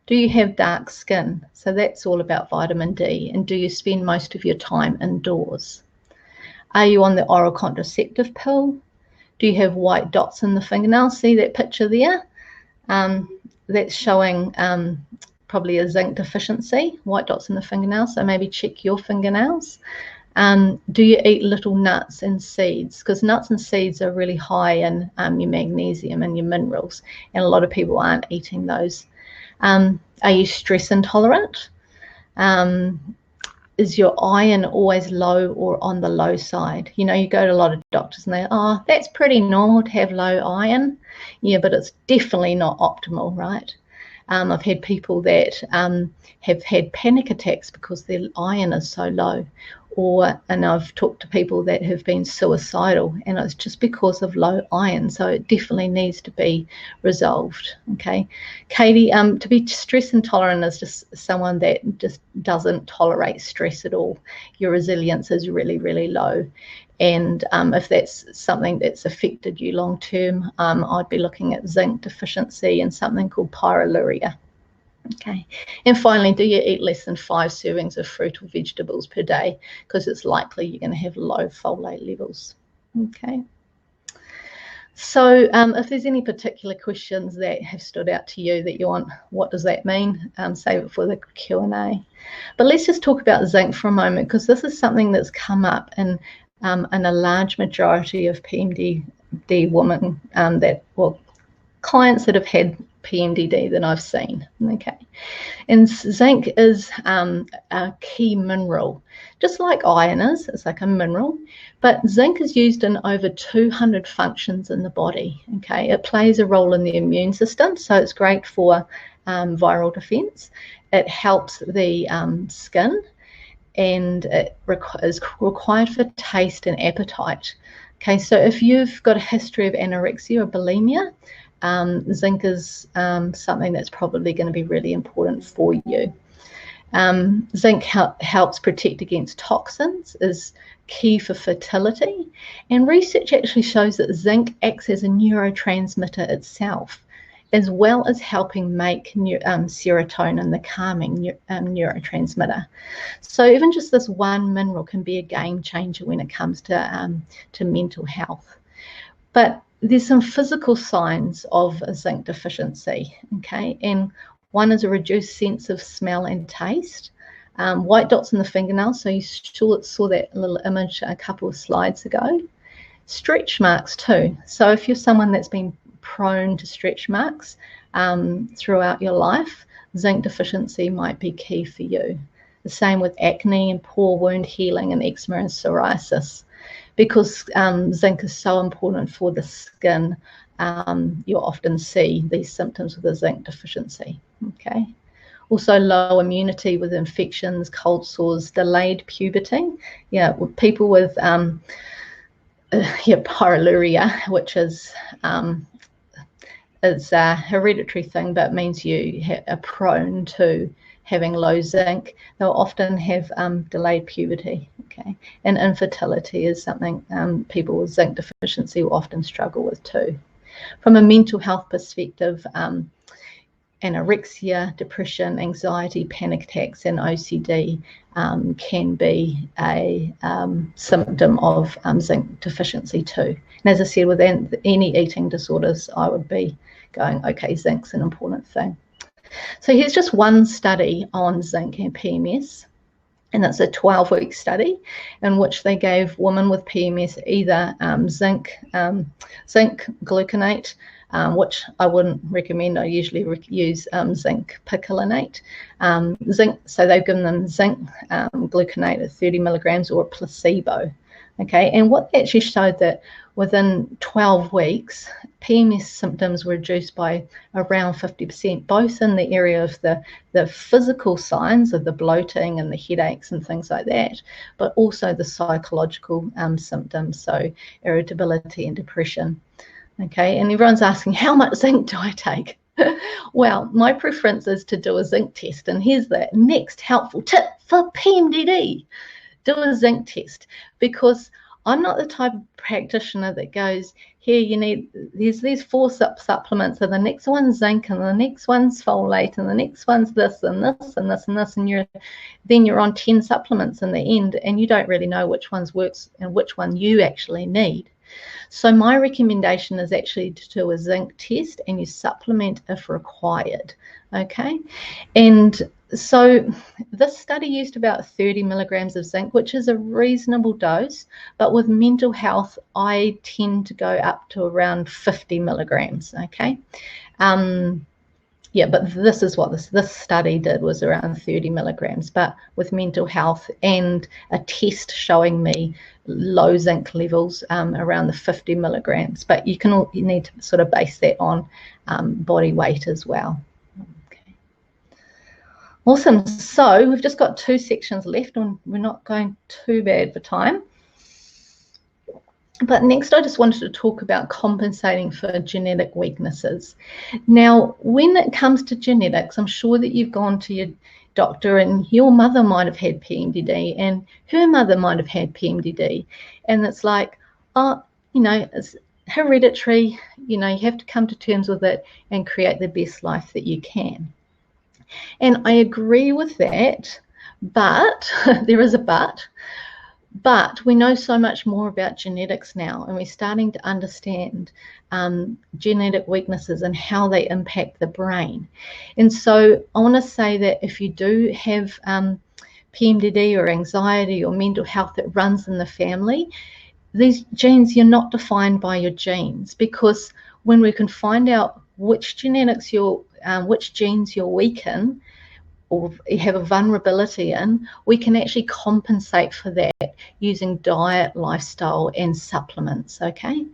Do you have dark skin? So that's all about vitamin D. And do you spend most of your time indoors? Are you on the oral contraceptive pill? Do you have white dots in the fingernails? See that picture there? That's showing probably a zinc deficiency, white dots in the fingernails. So maybe check your fingernails. Do you eat little nuts and seeds? Because nuts and seeds are really high in your magnesium and your minerals, and a lot of people aren't eating those. Are you stress intolerant? Is your iron always low or on the low side? You know, you go to a lot of doctors and they, oh, that's pretty normal to have low iron. Yeah, but it's definitely not optimal, right? I've had people that have had panic attacks because their iron is so low. And I've talked to people that have been suicidal, and it's just because of low iron. So it definitely needs to be resolved. Okay, Katie, to be stress intolerant is just someone that just doesn't tolerate stress at all. Your resilience is really, really low. And if that's something that's affected you long term, I'd be looking at zinc deficiency and something called pyroluria. Okay, and finally, do you eat less than 5 servings of fruit or vegetables per day? Because it's likely you're going to have low folate levels. Okay, so if there's any particular questions that have stood out to you that you want, what does that mean? Save it for the Q&A. But let's just talk about zinc for a moment, because this is something that's come up in a large majority of PMDD women clients that have had PMDD that I've seen. Okay, and zinc is a key mineral, just like iron is. It's like a mineral, but zinc is used in over 200 functions in the body. Okay, it plays a role in the immune system, so it's great for viral defense. It helps the skin, and it is required for taste and appetite. Okay, so if you've got a history of anorexia or bulimia, zinc is something that's probably going to be really important for you. Zinc helps protect against toxins, is key for fertility, and research actually shows that zinc acts as a neurotransmitter itself, as well as helping make serotonin, the calming neurotransmitter. So even just this one mineral can be a game changer when it comes to mental health. But there's some physical signs of a zinc deficiency, okay? And one is a reduced sense of smell and taste. White dots in the fingernails, so you saw that little image a couple of slides ago. Stretch marks too. So if you're someone that's been prone to stretch marks throughout your life, zinc deficiency might be key for you. The same with acne and poor wound healing and eczema and psoriasis. Because zinc is so important for the skin, you'll often see these symptoms with a zinc deficiency. Okay. Also, low immunity with infections, cold sores, delayed puberty. Yeah, with people with pyroluria, which is a hereditary thing, but means you are prone to having low zinc. They'll often have delayed puberty, okay? And infertility is something people with zinc deficiency will often struggle with too. From a mental health perspective, anorexia, depression, anxiety, panic attacks, and OCD can be a symptom of zinc deficiency too. And as I said, with any eating disorders, I would be going, okay, zinc's an important thing. So here's just one study on zinc and PMS. And it's a 12-week study in which they gave women with PMS either zinc gluconate, which I wouldn't recommend. I usually use zinc picolinate. So they've given them zinc gluconate at 30 milligrams or a placebo. Okay, and what they actually showed that within 12 weeks, PMS symptoms were reduced by around 50%, both in the area of the physical signs of the bloating and the headaches and things like that, but also the psychological symptoms, so irritability and depression. Okay, and everyone's asking, how much zinc do I take? Well, my preference is to do a zinc test, and here's the next helpful tip for PMDD. Do a zinc test, because I'm not the type of practitioner that goes, here, you need, there's these 4 supplements, and the next one's zinc, and the next one's folate, and the next one's this, and this, and this, and this, and then you're on 10 supplements in the end, and you don't really know which ones works and which one you actually need. So my recommendation is actually to do a zinc test, and you supplement if required, okay? And so this study used about 30 milligrams of zinc, which is a reasonable dose, but with mental health, I tend to go up to around 50 milligrams, okay? Yeah, but this is what this study did, was around 30 milligrams, but with mental health and a test showing me low zinc levels around the 50 milligrams. But you need to sort of base that on body weight as well. Okay. Awesome. So we've just got 2 sections left, and we're not going too bad for time. But next, I just wanted to talk about compensating for genetic weaknesses. Now, when it comes to genetics, I'm sure that you've gone to your doctor, and your mother might have had PMDD, and her mother might have had PMDD. And it's like, oh, you know, it's hereditary, you know, you have to come to terms with it and create the best life that you can. And I agree with that, but there is a but. But we know so much more about genetics now, and we're starting to understand genetic weaknesses and how they impact the brain. And so I want to say that if you do have PMDD or anxiety or mental health that runs in the family, these genes, you're not defined by your genes, because when we can find out which genetics which genes you're weak in, or you have a vulnerability in, we can actually compensate for that using diet, lifestyle, and supplements, okay?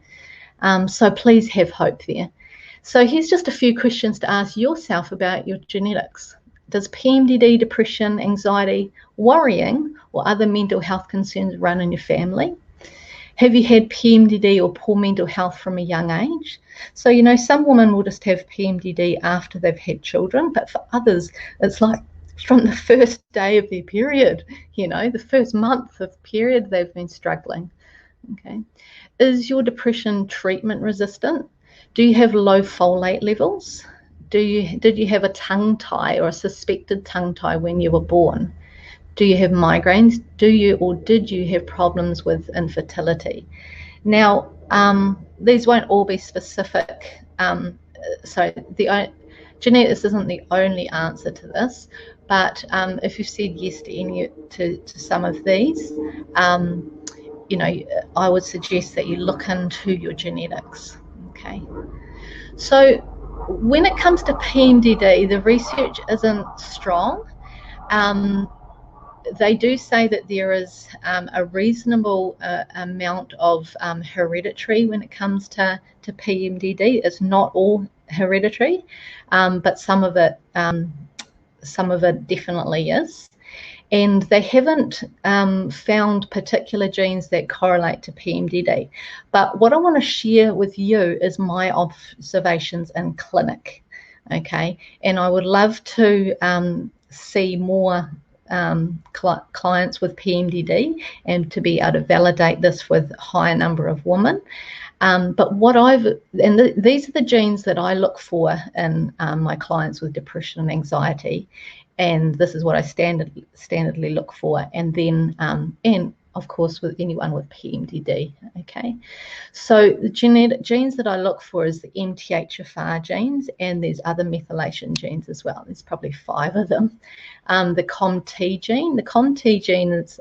So please have hope there. So here's just a few questions to ask yourself about your genetics. Does PMDD, depression, anxiety, worrying, or other mental health concerns run in your family? Have you had PMDD or poor mental health from a young age? So, you know, some women will just have PMDD after they've had children, but for others, it's like from the first day of their period, you know, the first month of period, they've been struggling, okay? Is your depression treatment resistant? Do you have low folate levels? Did you have a tongue tie or a suspected tongue tie when you were born? Do you have migraines? Did you have problems with infertility? Now, these won't all be specific. So genetics isn't the only answer to this, but if you've said yes to some of these, you know, I would suggest that you look into your genetics. Okay. So when it comes to PMDD, the research isn't strong. They do say that there is a reasonable amount of hereditary when it comes to PMDD. It's not all hereditary, but some of it definitely is. And they haven't found particular genes that correlate to PMDD. But what I want to share with you is my observations in clinic, okay? And I would love to see more clients with PMDD and to be able to validate this with a higher number of women. But these are the genes that I look for in my clients with depression and anxiety, and this is what I standardly look for. And then and of course, with anyone with PMDD. Okay, so the genetic genes that I look for is the MTHFR genes, and there's other methylation genes as well. There's probably 5 of them. The COMT gene. The COMT gene is,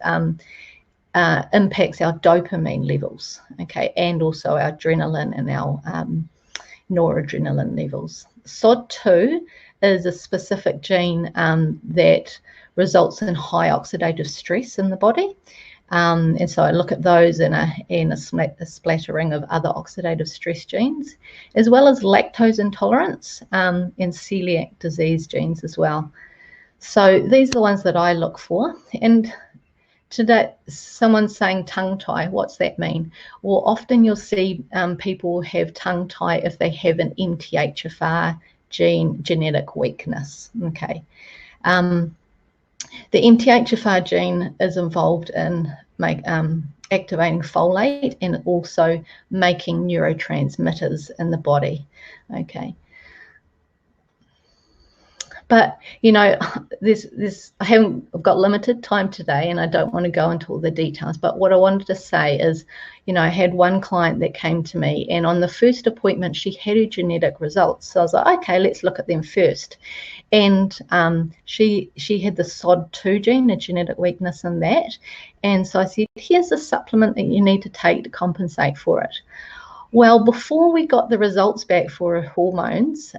impacts our dopamine levels, okay, and also our adrenaline and our noradrenaline levels. SOD2 is a specific gene that results in high oxidative stress in the body. And so I look at those in a splattering of other oxidative stress genes, as well as lactose intolerance and celiac disease genes as well. So these are the ones that I look for. And today, someone's saying tongue tie. What's that mean? Well, often you'll see people have tongue tie if they have an MTHFR gene genetic weakness. Okay. The MTHFR gene is involved in activating folate and also making neurotransmitters in the body. Okay. But, you know, I've got limited time today and I don't want to go into all the details, but what I wanted to say is, you know, I had one client that came to me, and on the first appointment, she had her genetic results. So I was like, okay, let's look at them first. And she had the SOD2 gene, a genetic weakness in that. And so I said, here's a supplement that you need to take to compensate for it. Well, before we got the results back for her hormones,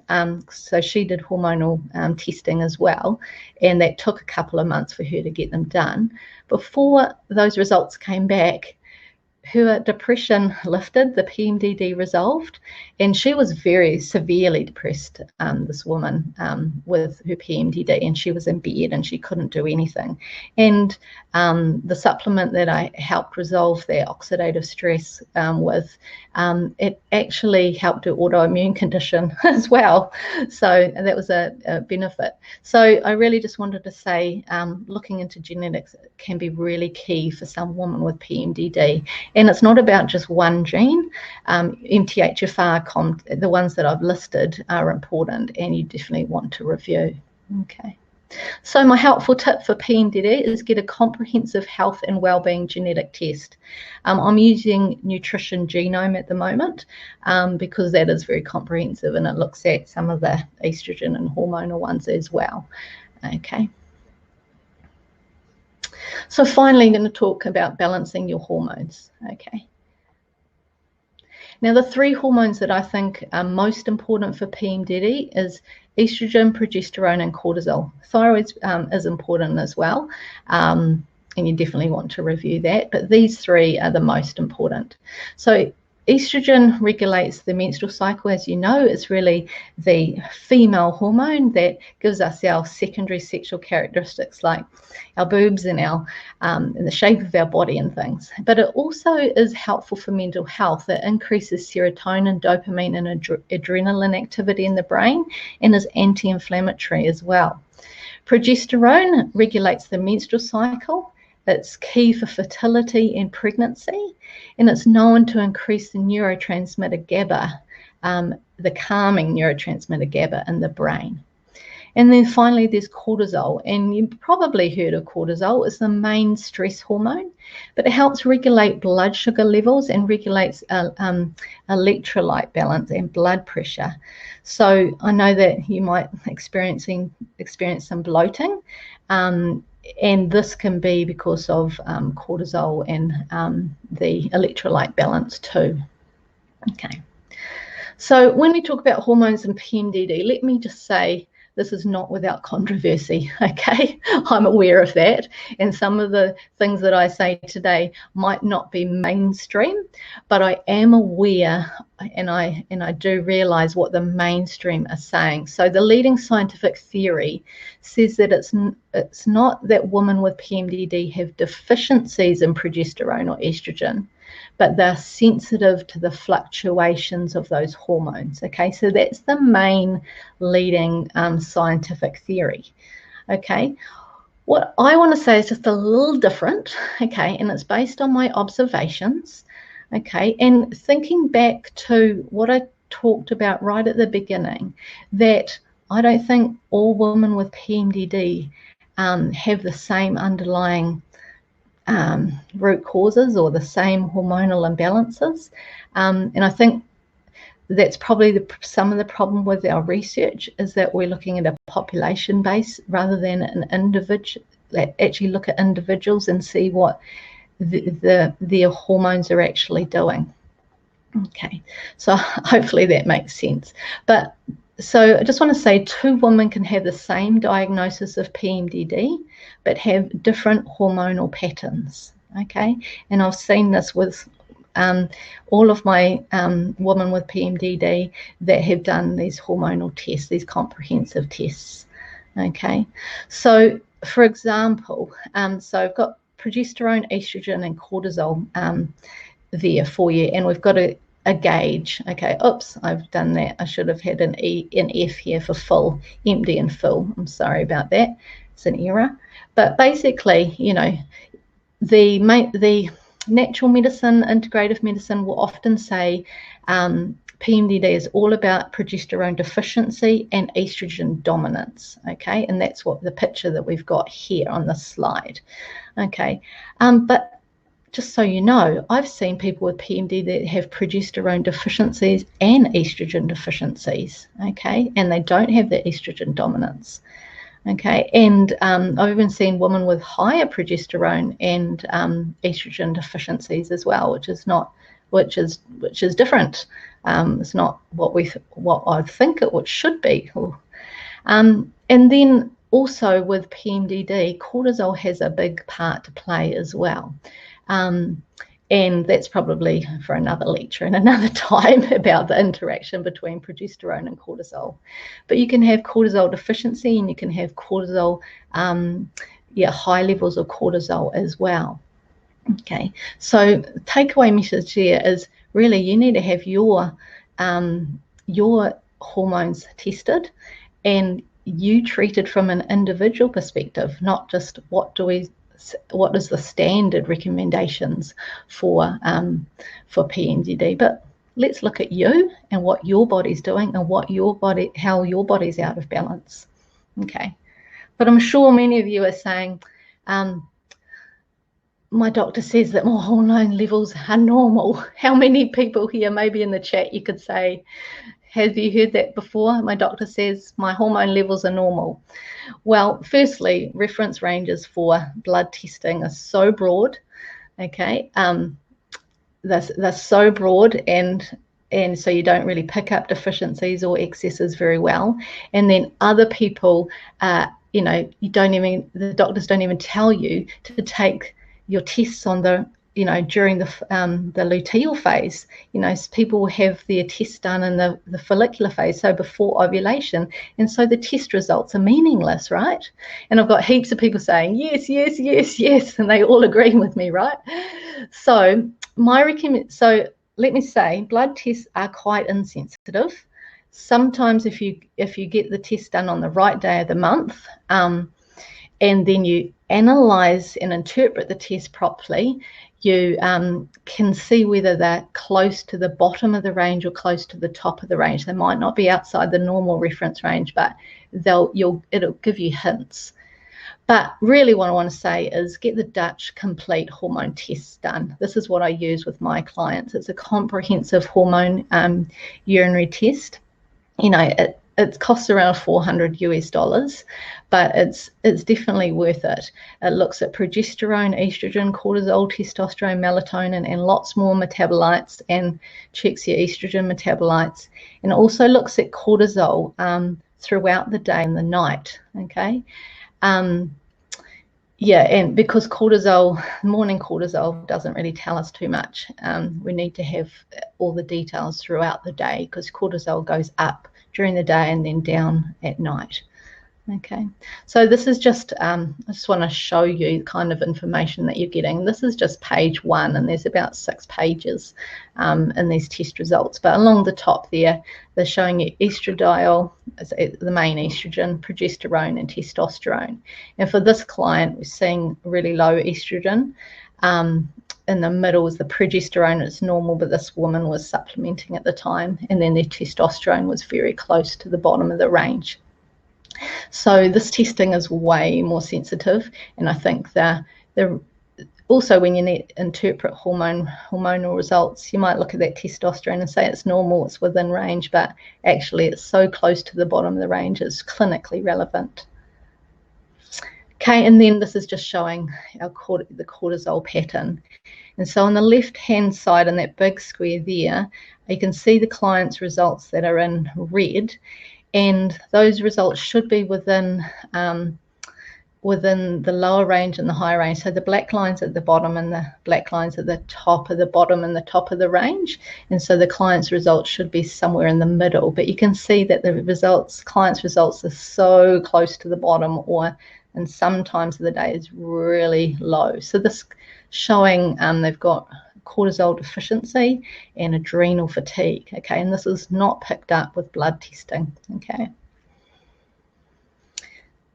so she did hormonal testing as well, and that took a couple of months for her to get them done. Before those results came back, her depression lifted, the PMDD resolved, and she was very severely depressed, this woman, with her PMDD, and she was in bed and she couldn't do anything. And the supplement that I helped resolve their oxidative stress with, it actually helped her autoimmune condition as well. So that was a benefit. So I really just wanted to say, looking into genetics can be really key for some woman with PMDD. And it's not about just one gene. MTHFR, the ones that I've listed are important, and you definitely want to review. Okay. So my helpful tip for PMDD is get a comprehensive health and wellbeing genetic test. I'm using Nutrition Genome at the moment because that is very comprehensive and it looks at some of the estrogen and hormonal ones as well. Okay. So finally, I'm going to talk about balancing your hormones. Okay. Now, the 3 hormones that I think are most important for PMDD is estrogen, progesterone, and cortisol. Thyroid is important as well, and you definitely want to review that, but these 3 are the most important. So estrogen regulates the menstrual cycle, as you know. It's really the female hormone that gives us our secondary sexual characteristics like our boobs and and the shape of our body and things. But it also is helpful for mental health. It increases serotonin, dopamine, and adrenaline activity in the brain, and is anti-inflammatory as well. Progesterone regulates the menstrual cycle. It's key for fertility and pregnancy, and it's known to increase the neurotransmitter GABA, the calming neurotransmitter GABA in the brain. And then finally, there's cortisol, and you've probably heard of cortisol. It's the main stress hormone, but it helps regulate blood sugar levels and regulates electrolyte balance and blood pressure. So I know that you might experience some bloating, and this can be because of cortisol and the electrolyte balance too. Okay. So when we talk about hormones and PMDD, let me just say, this is not without controversy, okay? I'm aware of that. And some of the things that I say today might not be mainstream, but I am aware and I do realize what the mainstream are saying. So the leading scientific theory says that it's not that women with PMDD have deficiencies in progesterone or estrogen, but they're sensitive to the fluctuations of those hormones. Okay, so that's the main leading scientific theory. Okay, what I want to say is just a little different. Okay, and it's based on my observations. Okay, and thinking back to what I talked about right at the beginning, that I don't think all women with PMDD have the same underlying root causes or the same hormonal imbalances. And I think that's probably some of the problem with our research, is that we're looking at a population base rather than an individual. Actually look at individuals and see what their hormones are actually doing. Okay, so hopefully that makes sense. But so I just want to say, 2 women can have the same diagnosis of PMDD but have different hormonal patterns. Okay, and I've seen this with all of my women with PMDD that have done these hormonal tests, these comprehensive tests. Okay, so for example, so I've got progesterone, estrogen, and cortisol there for you, and we've got a gauge. Okay, oops, I've done that. I should have had an F here for full, empty and full. I'm sorry about that. It's an error. But basically, you know, the natural medicine, integrative medicine will often say PMDD is all about progesterone deficiency and estrogen dominance. Okay, and that's what the picture that we've got here on the slide. Okay, but just so you know, I've seen people with PMDD that have progesterone deficiencies and estrogen deficiencies, okay, and they don't have the estrogen dominance, okay, and I've even seen women with higher progesterone and estrogen deficiencies as well, which is different. It's not what I think it should be. And then also with PMDD, cortisol has a big part to play as well. And that's probably for another lecture and another time about the interaction between progesterone and cortisol. But you can have cortisol deficiency and you can have cortisol, high levels of cortisol as well. Okay, so takeaway message here is really you need to have your hormones tested and you treated from an individual perspective, not just what is the standard recommendations for PMDD, but let's look at you and what your body's doing and how your body's out of balance. Okay, but I'm sure many of you are saying, my doctor says that my hormone levels are normal. How many people here, maybe in the chat, you could say, have you heard that before? My doctor says my hormone levels are normal. Well, firstly, reference ranges for blood testing are so broad, okay? They're so broad, and so you don't really pick up deficiencies or excesses very well. And then other people, the doctors don't even tell you to take your tests on during the luteal phase. People have their tests done in the follicular phase, so before ovulation, and so the test results are meaningless, right? And I've got heaps of people saying yes, yes, yes, yes, and they all agreeing with me, right? So let me say, blood tests are quite insensitive. Sometimes if you get the test done on the right day of the month, and then you analyze and interpret the test properly, you can see whether they're close to the bottom of the range or close to the top of the range. They might not be outside the normal reference range, but it'll give you hints. But really what I want to say is get the Dutch complete hormone tests done. This is what I use with my clients. It's a comprehensive hormone urinary test. It costs around $400 US, but it's definitely worth it. It looks at progesterone, estrogen, cortisol, testosterone, melatonin, and lots more metabolites, and checks your estrogen metabolites, and also looks at cortisol throughout the day and the night. Okay, and because morning cortisol doesn't really tell us too much. We need to have all the details throughout the day, because cortisol goes up during the day and then down at night. Okay, so this is just, I just want to show you the kind of information that you're getting. This is just page 1, and there's about 6 pages in these test results. But along the top there, they're showing you estradiol, the main estrogen, progesterone, and testosterone. And for this client, we're seeing really low estrogen. In the middle is the progesterone. It's normal, but this woman was supplementing at the time, and then their testosterone was very close to the bottom of the range. So this testing is way more sensitive, and I think Also, when you interpret hormonal results, you might look at that testosterone and say it's normal, it's within range, but actually it's so close to the bottom of the range, it's clinically relevant. Okay, and then this is just showing the cortisol pattern. And so on the left-hand side in that big square there, you can see the client's results that are in red, and those results should be within the lower range and the higher range. So the black lines at the bottom and the black lines at the top of the bottom and the top of the range. And so the client's results should be somewhere in the middle. But you can see that the client's results are so close to the bottom, or in some times of the day is really low. So this showing they've got cortisol deficiency and adrenal fatigue. Okay, and this is not picked up with blood testing. Okay.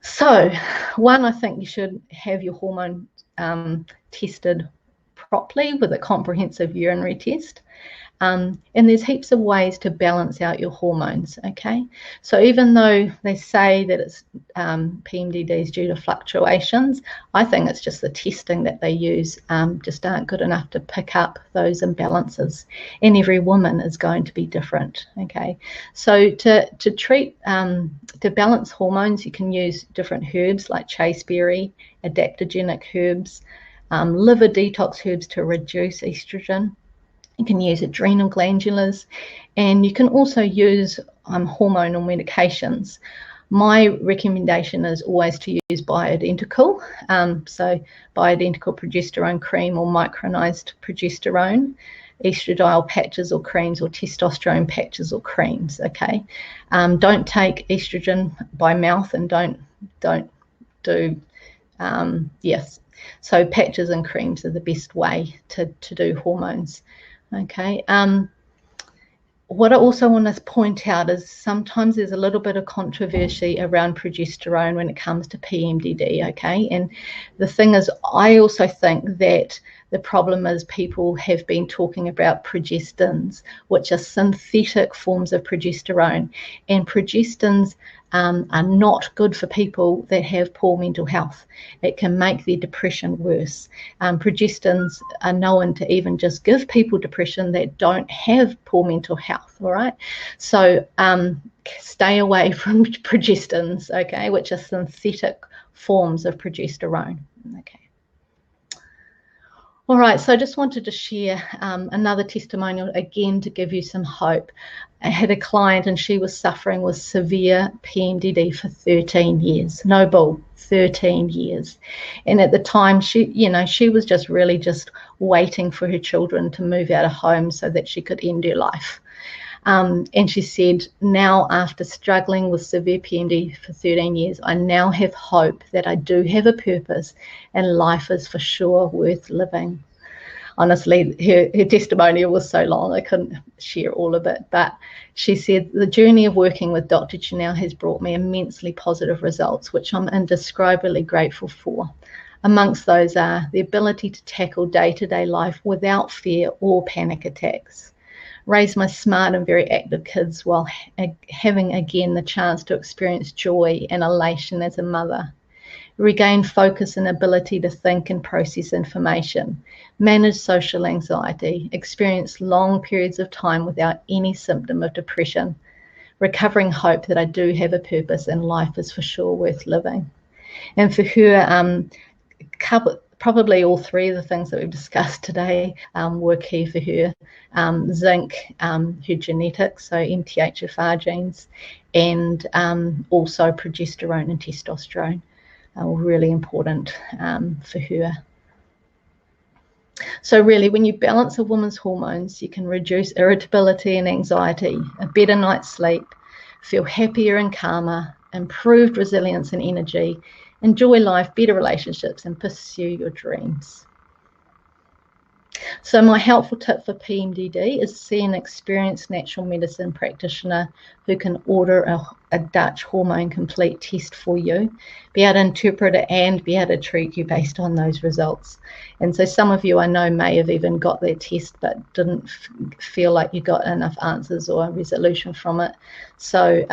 So, one, I think you should have your hormone tested properly with a comprehensive urinary test. And there's heaps of ways to balance out your hormones, okay? So even though they say that it's PMDD is due to fluctuations, I think it's just the testing that they use just aren't good enough to pick up those imbalances. And every woman is going to be different, okay? So to balance hormones, you can use different herbs like chasteberry, adaptogenic herbs, liver detox herbs to reduce estrogen. You can use adrenal glandulars, and you can also use hormonal medications. My recommendation is always to use bioidentical, so bioidentical progesterone cream or micronized progesterone, estradiol patches or creams, or testosterone patches or creams. Okay, don't take estrogen by mouth, and don't do yes. So patches and creams are the best way to do hormones. Okay. What I also want to point out is sometimes there's a little bit of controversy around progesterone when it comes to PMDD, okay? And the thing is, I also think that the problem is people have been talking about progestins, which are synthetic forms of progesterone. And progestins are not good for people that have poor mental health. It can make their depression worse. Progestins are known to even just give people depression that don't have poor mental health, all right? So stay away from progestins, okay, which are synthetic forms of progesterone, okay. All right, so I just wanted to share another testimonial again to give you some hope. I had a client and she was suffering with severe PMDD for 13 years. No bull, 13 years. And at the time, she was just really just waiting for her children to move out of home so that she could end her life. And she said, now after struggling with severe PMDD for 13 years, I now have hope that I do have a purpose and life is for sure worth living. Honestly, her testimonial was so long, I couldn't share all of it. But she said, the journey of working with Dr. Janelle has brought me immensely positive results, which I'm indescribably grateful for. Amongst those are the ability to tackle day-to-day life without fear or panic attacks, raise my smart and very active kids while having again the chance to experience joy and elation as a mother, regain focus and ability to think and process information, manage social anxiety, experience long periods of time without any symptom of depression, recovering hope that I do have a purpose and life is for sure worth living. And for her, probably all three of the things that we've discussed today were key for her. Zinc, her genetics, so MTHFR genes, and also progesterone and testosterone were really important for her. So really, when you balance a woman's hormones, you can reduce irritability and anxiety, a better night's sleep, feel happier and calmer, improved resilience and energy, enjoy life, better relationships, and pursue your dreams. So my helpful tip for PMDD is see an experienced natural medicine practitioner who can order a Dutch hormone complete test for you, be able to interpret it and be able to treat you based on those results. And so some of you I know may have even got their test but didn't feel like you got enough answers or resolution from it. So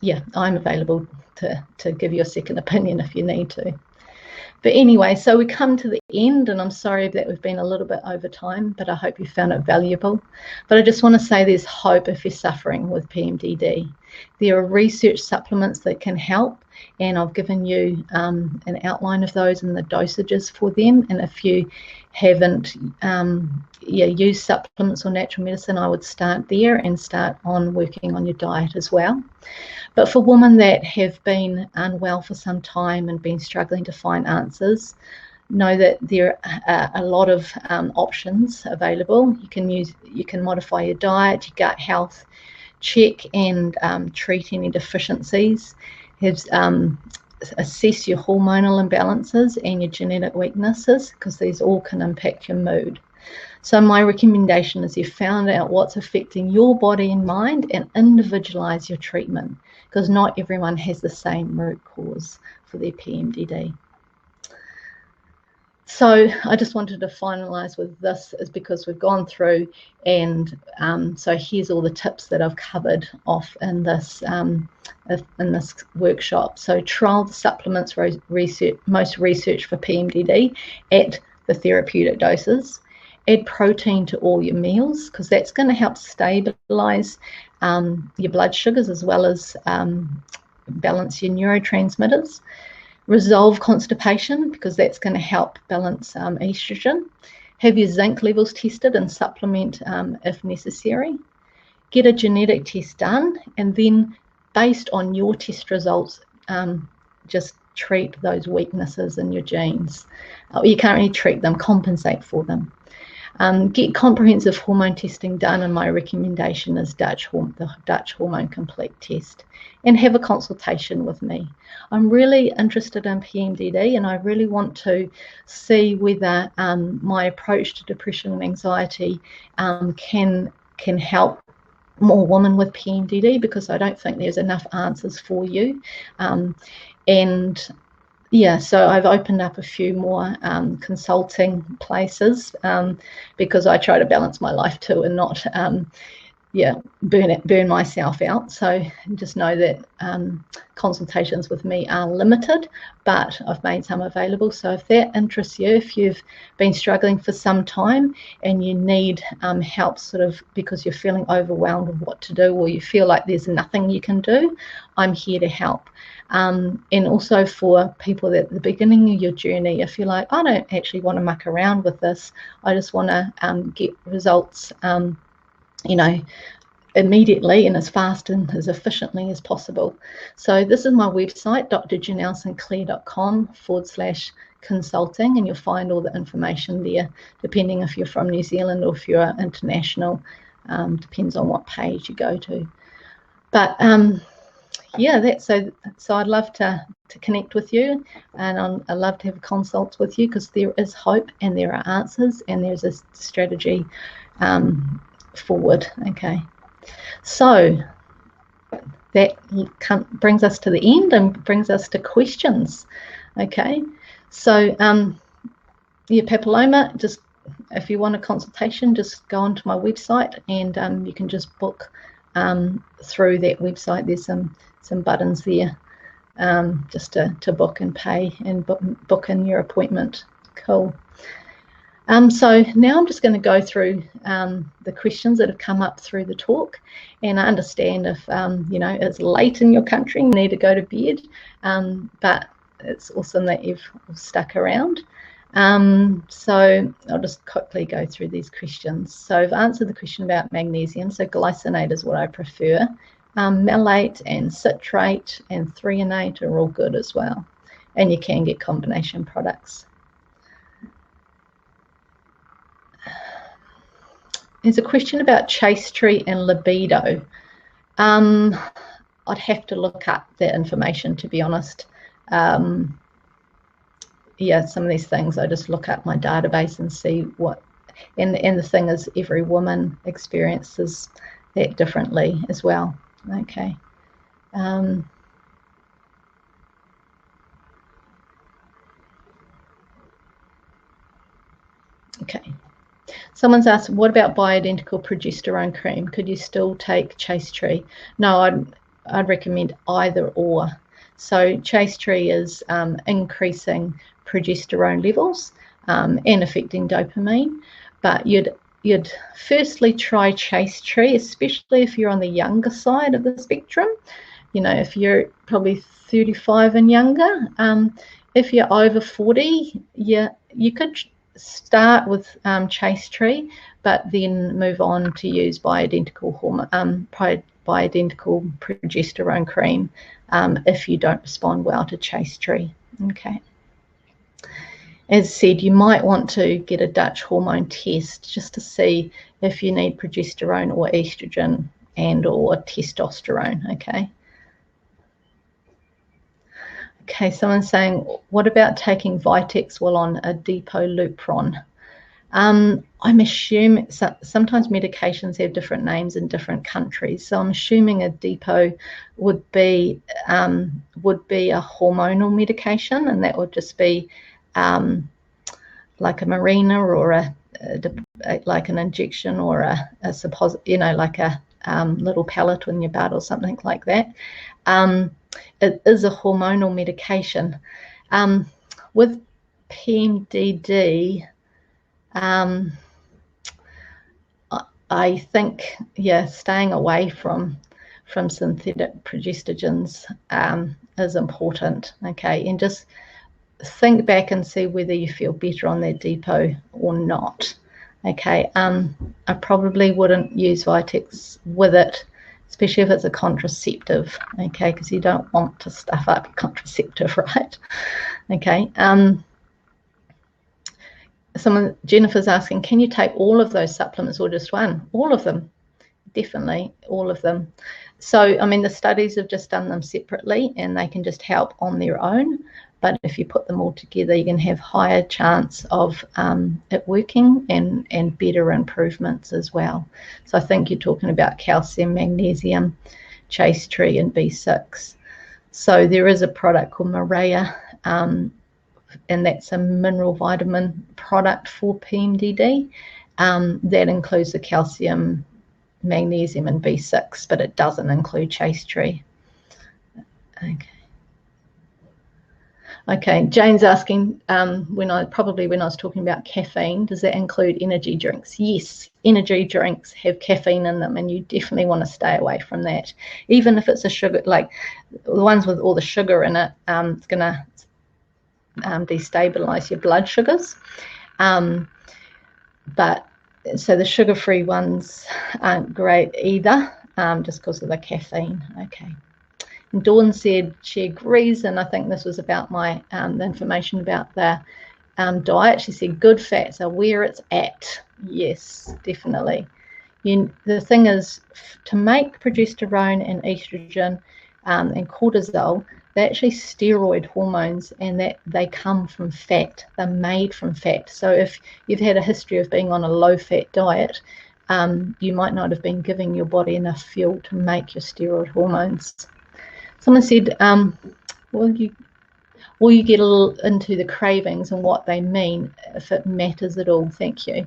yeah, I'm available to give you a second opinion if you need to. But anyway, so we come to the end, and I'm sorry that we've been a little bit over time, but I hope you found it valuable. But I just want to say there's hope if you're suffering with PMDD. There are research supplements that can help, and I've given you an outline of those and the dosages for them. And if you haven't used supplements or natural medicine, I would start there and start on working on your diet as well. But for women that have been unwell for some time and been struggling to find answers, know that there are a lot of options available. You can modify your diet, your gut health, check and treat any deficiencies, assess your hormonal imbalances and your genetic weaknesses, because these all can impact your mood. So my recommendation is you found out what's affecting your body and mind and individualize your treatment, because not everyone has the same root cause for their PMDD. So I just wanted to finalize with this, is because we've gone through, and so here's all the tips that I've covered off in this workshop. So trial the supplements most research for PMDD at the therapeutic doses. Add protein to all your meals, because that's going to help stabilize your blood sugars as well as balance your neurotransmitters. Resolve constipation, because that's going to help balance estrogen. Have your zinc levels tested and supplement if necessary. Get a genetic test done, and then based on your test results, just treat those weaknesses in your genes. You can't really treat them, compensate for them. Get comprehensive hormone testing done, and my recommendation is the Dutch Hormone Complete test, and have a consultation with me. I'm really interested in PMDD, and I really want to see whether my approach to depression and anxiety can help more women with PMDD, because I don't think there's enough answers for you. Yeah, so I've opened up a few more consulting places, because I try to balance my life too and not burn myself out. So just know that consultations with me are limited, but I've made some available. So if that interests you, if you've been struggling for some time and you need help sort of because you're feeling overwhelmed with what to do, or you feel like there's nothing you can do, I'm here to help. And also for people at the beginning of your journey, if you're like, I don't actually want to muck around with this, I just want to get results, immediately and as fast and as efficiently as possible. So this is my website, drjanellesinclair.com/consulting, and you'll find all the information there, depending if you're from New Zealand or if you're international. Depends on what page you go to. But yeah, that's so I'd love to connect with you, and I'd love to have a consult with you, because there is hope and there are answers and there's a strategy forward. Okay, so that brings us to the end and brings us to questions. Okay, so yeah, papilloma, just if you want a consultation, just go onto my website, and you can just book through that website. There's some buttons there just to book and pay and book in your appointment. Cool. So now I'm just going to go through the questions that have come up through the talk, and I understand if it's late in your country and you need to go to bed, but it's awesome that you've stuck around. So I'll just quickly go through these questions. So I've answered the question about magnesium. So glycinate is what I prefer. Malate and citrate and threonate are all good as well, and you can get combination products. There's a question about chastery and libido. I'd have to look up that information, to be honest. Yeah, some of these things I just look up my database and see what, and the thing is, every woman experiences that differently as well. Okay. Okay. Someone's asked, what about bioidentical progesterone cream? Could you still take chastery? No, I'd recommend either or. So chastery is increasing progesterone levels and affecting dopamine. But you'd firstly try Chase Tree, especially if you're on the younger side of the spectrum. You know, if you're probably 35 and younger. If you're over 40, you could start with Chase Tree, but then move on to use bioidentical progesterone cream if you don't respond well to Chase Tree. Okay. As said, you might want to get a Dutch hormone test just to see if you need progesterone or estrogen and or testosterone. Okay. Okay, someone's saying, what about taking Vitex while on a depot-lupron? I'm assuming sometimes medications have different names in different countries, so I'm assuming a depot would be a hormonal medication, and that would just be like a Mirena or like an injection or a like a little pellet in your butt or something like that. It is a hormonal medication. With PMDD, I think, staying away from synthetic progestogens is important. Okay, and just think back and see whether you feel better on that depot or not. Okay, I probably wouldn't use Vitex with it, especially if it's a contraceptive, okay, because you don't want to stuff up your contraceptive, right? Okay. Jennifer's asking, can you take all of those supplements or just one? All of them, definitely, all of them. So, I mean, the studies have just done them separately and they can just help on their own. But if you put them all together, you can have higher chance of it working and better improvements as well. So I think you're talking about calcium, magnesium, Chase Tree, and B6. So there is a product called Mareya, and that's a mineral vitamin product for PMDD. That includes the calcium, magnesium, and B6, but it doesn't include Chase Tree. Okay, Jane's asking, when I was talking about caffeine, does that include energy drinks? Yes, energy drinks have caffeine in them, and you definitely want to stay away from that. Even if it's a sugar, like the ones with all the sugar in it, it's going to destabilize your blood sugars. But so the sugar-free ones aren't great either, just because of the caffeine. Okay. And Dawn said she agrees, and I think this was about my the information about the diet. She said good fats are where it's at. Yes, definitely. The thing is, to make progesterone and estrogen and cortisol, they're actually steroid hormones, and that they come from fat. They're made from fat. So if you've had a history of being on a low-fat diet, you might not have been giving your body enough fuel to make your steroid hormones. Someone said, will you get a little into the cravings and what they mean, if it matters at all? Thank you.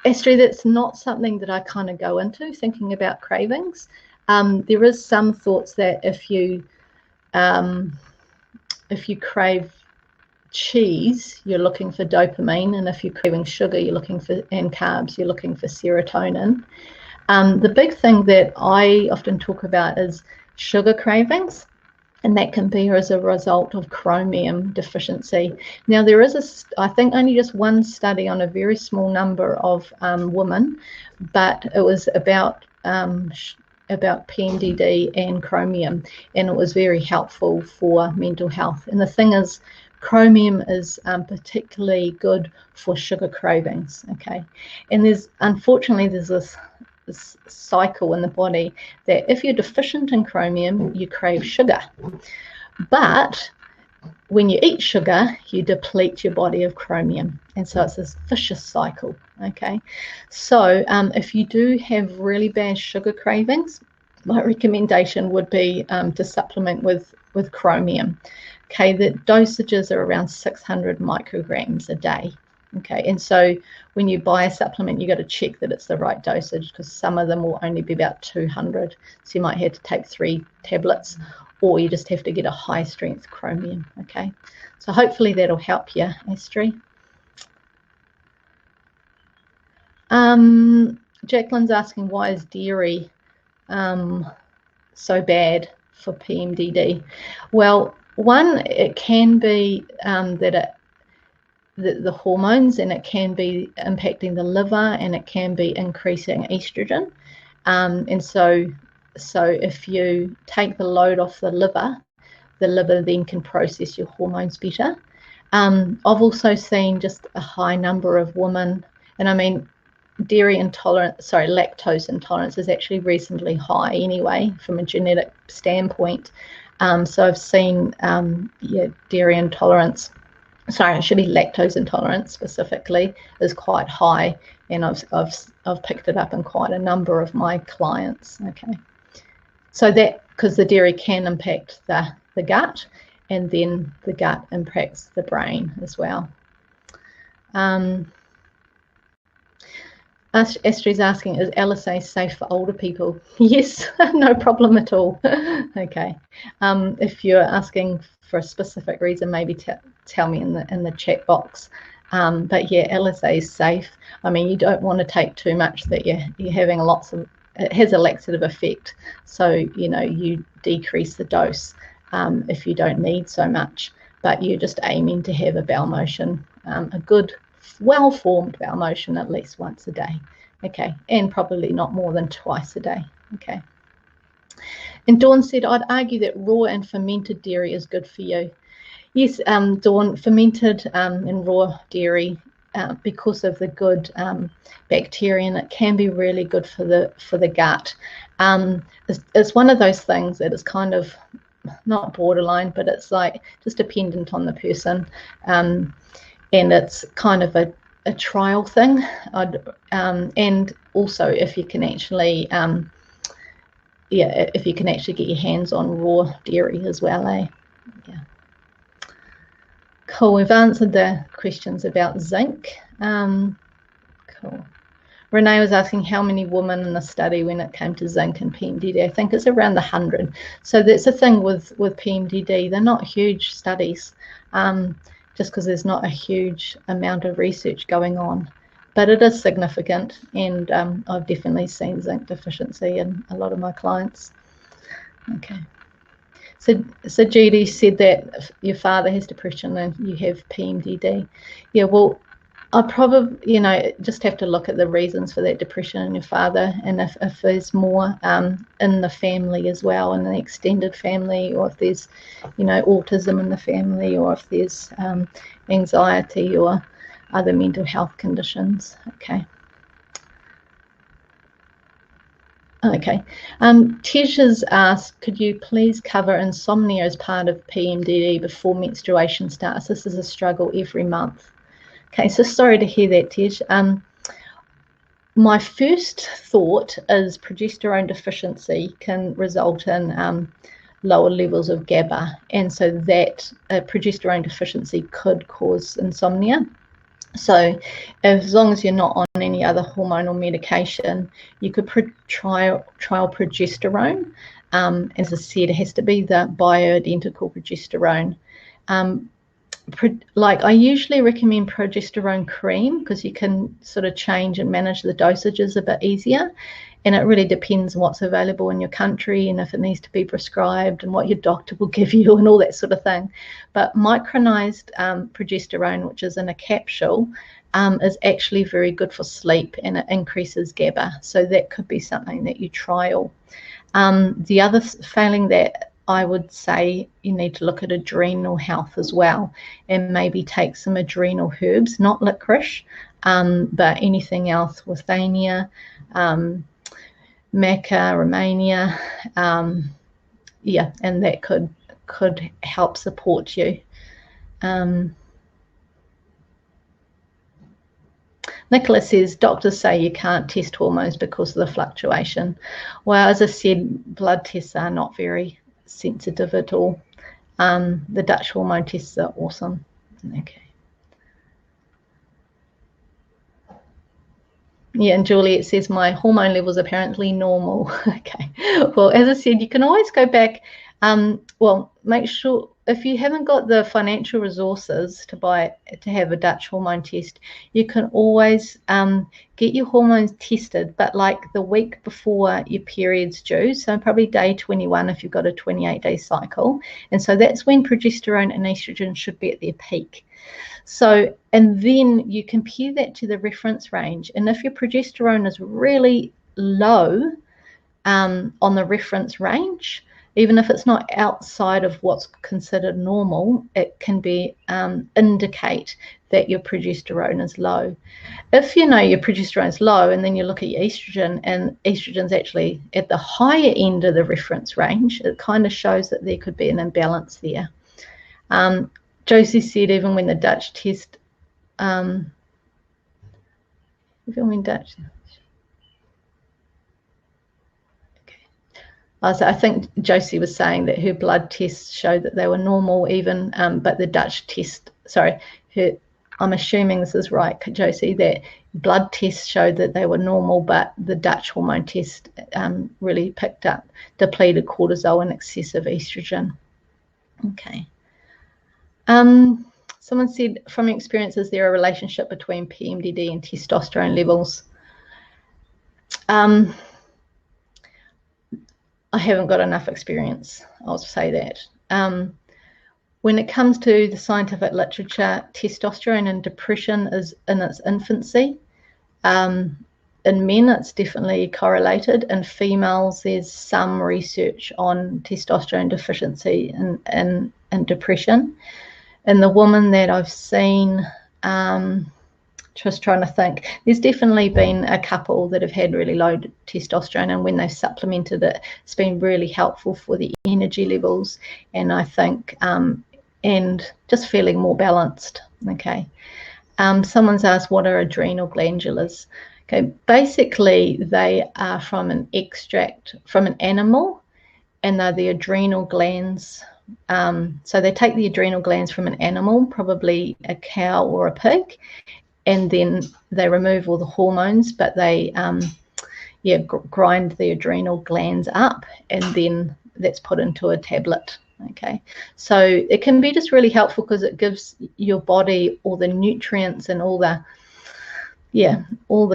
Astrid, that's not something that I kind of go into, thinking about cravings. There is some thoughts that if you crave cheese, you're looking for dopamine, and if you're craving sugar, you're looking for, and carbs, you're looking for serotonin. The big thing that I often talk about is sugar cravings, and that can be as a result of chromium deficiency. Now, there is I think only just one study on a very small number of women, but it was about PMDD and chromium, and it was very helpful for mental health. And the thing is, chromium is particularly good for sugar cravings. Okay, and unfortunately there's this cycle in the body that if you're deficient in chromium, you crave sugar, but when you eat sugar, you deplete your body of chromium, and so it's this vicious cycle. Okay, so if you do have really bad sugar cravings, my recommendation would be to supplement with chromium. Okay, the dosages are around 600 micrograms a day. Okay, and so when you buy a supplement, you got to check that it's the right dosage, because some of them will only be about 200. So you might have to take 3 tablets, or you just have to get a high strength chromium. Okay, so hopefully that'll help you, Astrid. Jacqueline's asking, why is dairy so bad for PMDD? Well, one, it can be that the hormones, and it can be impacting the liver, and it can be increasing estrogen. And so if you take the load off the liver then can process your hormones better. I've also seen just a high number of women, and I mean, lactose intolerance is actually reasonably high anyway from a genetic standpoint. So I've seen dairy intolerance, actually lactose intolerance specifically, is quite high, and I've picked it up in quite a number of my clients. Okay, so that, because the dairy can impact the gut, and then the gut impacts the brain as well. Astrid's asking, is LSA safe for older people? Yes, no problem at all. Okay, if you're asking for a specific reason, maybe tell me in the chat box. But yeah, LSA is safe. I mean, you don't want to take too much that you're having lots of. It has a laxative effect, so you decrease the dose if you don't need so much. But you're just aiming to have a bowel motion, a good, well-formed bowel motion at least once a day. Okay, and probably not more than twice a day. Okay. And Dawn said, I'd argue that raw and fermented dairy is good for you. Yes, Dawn, fermented and raw dairy, because of the good bacteria, and it can be really good for the gut. It's one of those things that is kind of not borderline, but it's like just dependent on the person, and it's kind of a trial thing. And also if you can actually if you can actually get your hands on raw dairy as well, yeah. Cool, we've answered the questions about zinc. Cool. Renee was asking how many women in the study when it came to zinc and PMDD. I think it's around 100. So that's the thing with PMDD. They're not huge studies, just because there's not a huge amount of research going on. But it is significant, and I've definitely seen zinc deficiency in a lot of my clients. Okay. So Judy said that your father has depression and you have PMDD. Yeah, well, I probably, just have to look at the reasons for that depression in your father, and if there's more in the family as well, in the extended family, or if there's, autism in the family, or if there's anxiety or other mental health conditions. Okay. Okay. Tej has asked, could you please cover insomnia as part of PMDD before menstruation starts? This is a struggle every month. Okay, so sorry to hear that, Tej. My first thought is progesterone deficiency can result in lower levels of GABA, and so that progesterone deficiency could cause insomnia. So as long as you're not on any other hormonal medication, you could trial progesterone. As I said, it has to be the bioidentical progesterone. I usually recommend progesterone cream, because you can sort of change and manage the dosages a bit easier, and it really depends on what's available in your country and if it needs to be prescribed and what your doctor will give you and all that sort of thing. But micronized progesterone, which is in a capsule, is actually very good for sleep, and it increases GABA, so that could be something that you trial. The other failing that I would say, you need to look at adrenal health as well, and maybe take some adrenal herbs, not licorice, but anything else, withania, maca, romania, yeah, and that could help support you. Nicholas says, doctors say you can't test hormones because of the fluctuation. Well, as I said, blood tests are not very sensitive at all. The Dutch hormone tests are awesome. Okay. Yeah, and Juliet says my hormone levels are apparently normal. Okay. Well, as I said, you can always go back Well, make sure if you haven't got the financial resources to have a Dutch hormone test, you can always get your hormones tested, but like the week before your period's due, so probably day 21 if you've got a 28-day cycle. And so that's when progesterone and estrogen should be at their peak. So, and then you compare that to the reference range. And if your progesterone is really low on the reference range, even if it's not outside of what's considered normal, it can be indicate that your progesterone is low. If you know your progesterone is low and then you look at your estrogen and estrogen's actually at the higher end of the reference range, it kind of shows that there could be an imbalance there. Josie said even when the Dutch test, even when Dutch, so I think Josie was saying that her blood tests showed that they were normal even, but the Dutch test, sorry, I'm assuming this is right, Josie, that blood tests showed that they were normal, but the Dutch hormone test really picked up depleted cortisol and excessive estrogen. Okay. Someone said, from your experience, is there a relationship between PMDD and testosterone levels? I haven't got enough experience, I'll say that. When it comes to the scientific literature, testosterone and depression is in its infancy. In men, it's definitely correlated. In females, there's some research on testosterone deficiency and depression. In the woman that I've seen, just trying to think, there's definitely been a couple that have had really low testosterone, and when they've supplemented it, it's been really helpful for the energy levels, and I think and just feeling more balanced. Okay. Someone's asked, what are adrenal glandulars? Okay, basically they are from an extract from an animal, and they're the adrenal glands. So they take the adrenal glands from an animal, probably a cow or a pig, and then they remove all the hormones, but they grind the adrenal glands up, and then that's put into a tablet. Okay, so it can be just really helpful because it gives your body all the nutrients and all the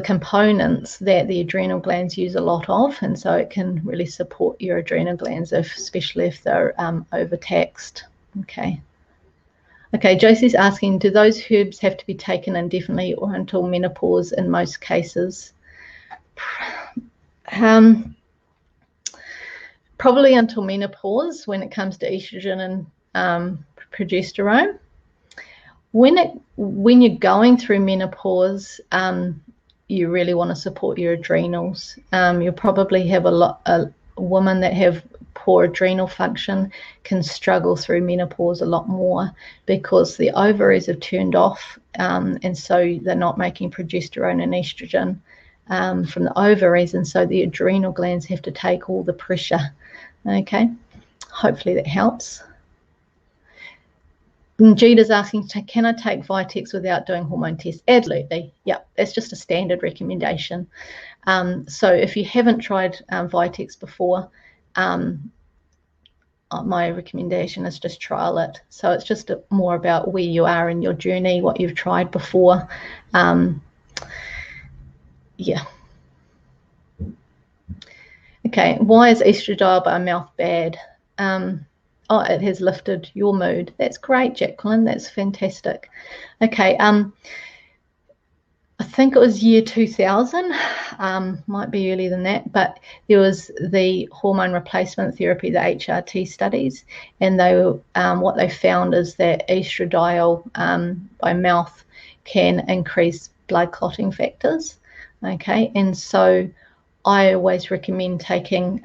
components that the adrenal glands use a lot of, and so it can really support your adrenal glands, especially if they're overtaxed. Okay, Josie's asking, do those herbs have to be taken indefinitely or until menopause in most cases? Probably until menopause when it comes to estrogen and progesterone. When you're going through menopause, you really want to support your adrenals. You'll probably have a women that have poor adrenal function can struggle through menopause a lot more because the ovaries have turned off, and so they're not making progesterone and estrogen from the ovaries, and so the adrenal glands have to take all the pressure. Okay, hopefully that helps. And Gita's asking, can I take Vitex without doing hormone tests? Absolutely. Yeah, that's just a standard recommendation. So if you haven't tried Vitex before, my recommendation is just trial it. So it's just more about where you are in your journey, what you've tried before. Yeah. Okay, why is estradiol by mouth bad? Oh, it has lifted your mood. That's great, Jacqueline. That's fantastic. Okay, I think it was year 2000, might be earlier than that, but there was the hormone replacement therapy, the HRT studies, and they were, what they found is that estradiol by mouth can increase blood clotting factors. Okay, and so I always recommend taking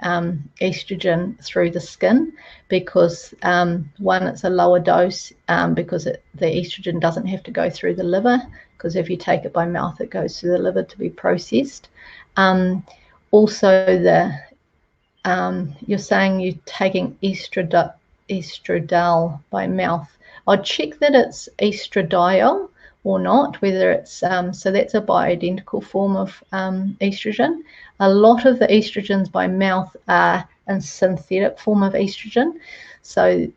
estrogen through the skin because one, it's a lower dose because the estrogen doesn't have to go through the liver, because if you take it by mouth, it goes through the liver to be processed. Also, you're saying you're taking estradiol by mouth. I'd check that it's estradiol or not, whether it's, so that's a bioidentical form of estrogen. A lot of the estrogens by mouth are a synthetic form of estrogen. So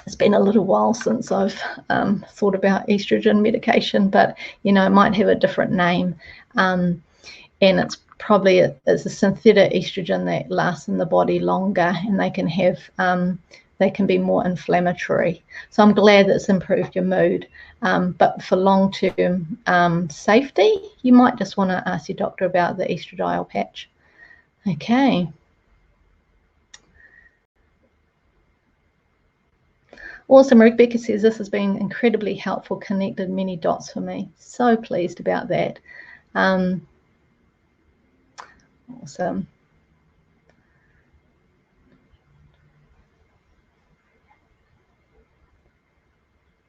it's been a little while since I've thought about estrogen medication, but it might have a different name, and it's probably it's a synthetic estrogen that lasts in the body longer, and they can be more inflammatory. So I'm glad that's improved your mood, but for long-term safety, you might just want to ask your doctor about the estradiol patch. Okay. Awesome. Rebecca says this has been incredibly helpful, connected many dots for me. So pleased about that. Awesome.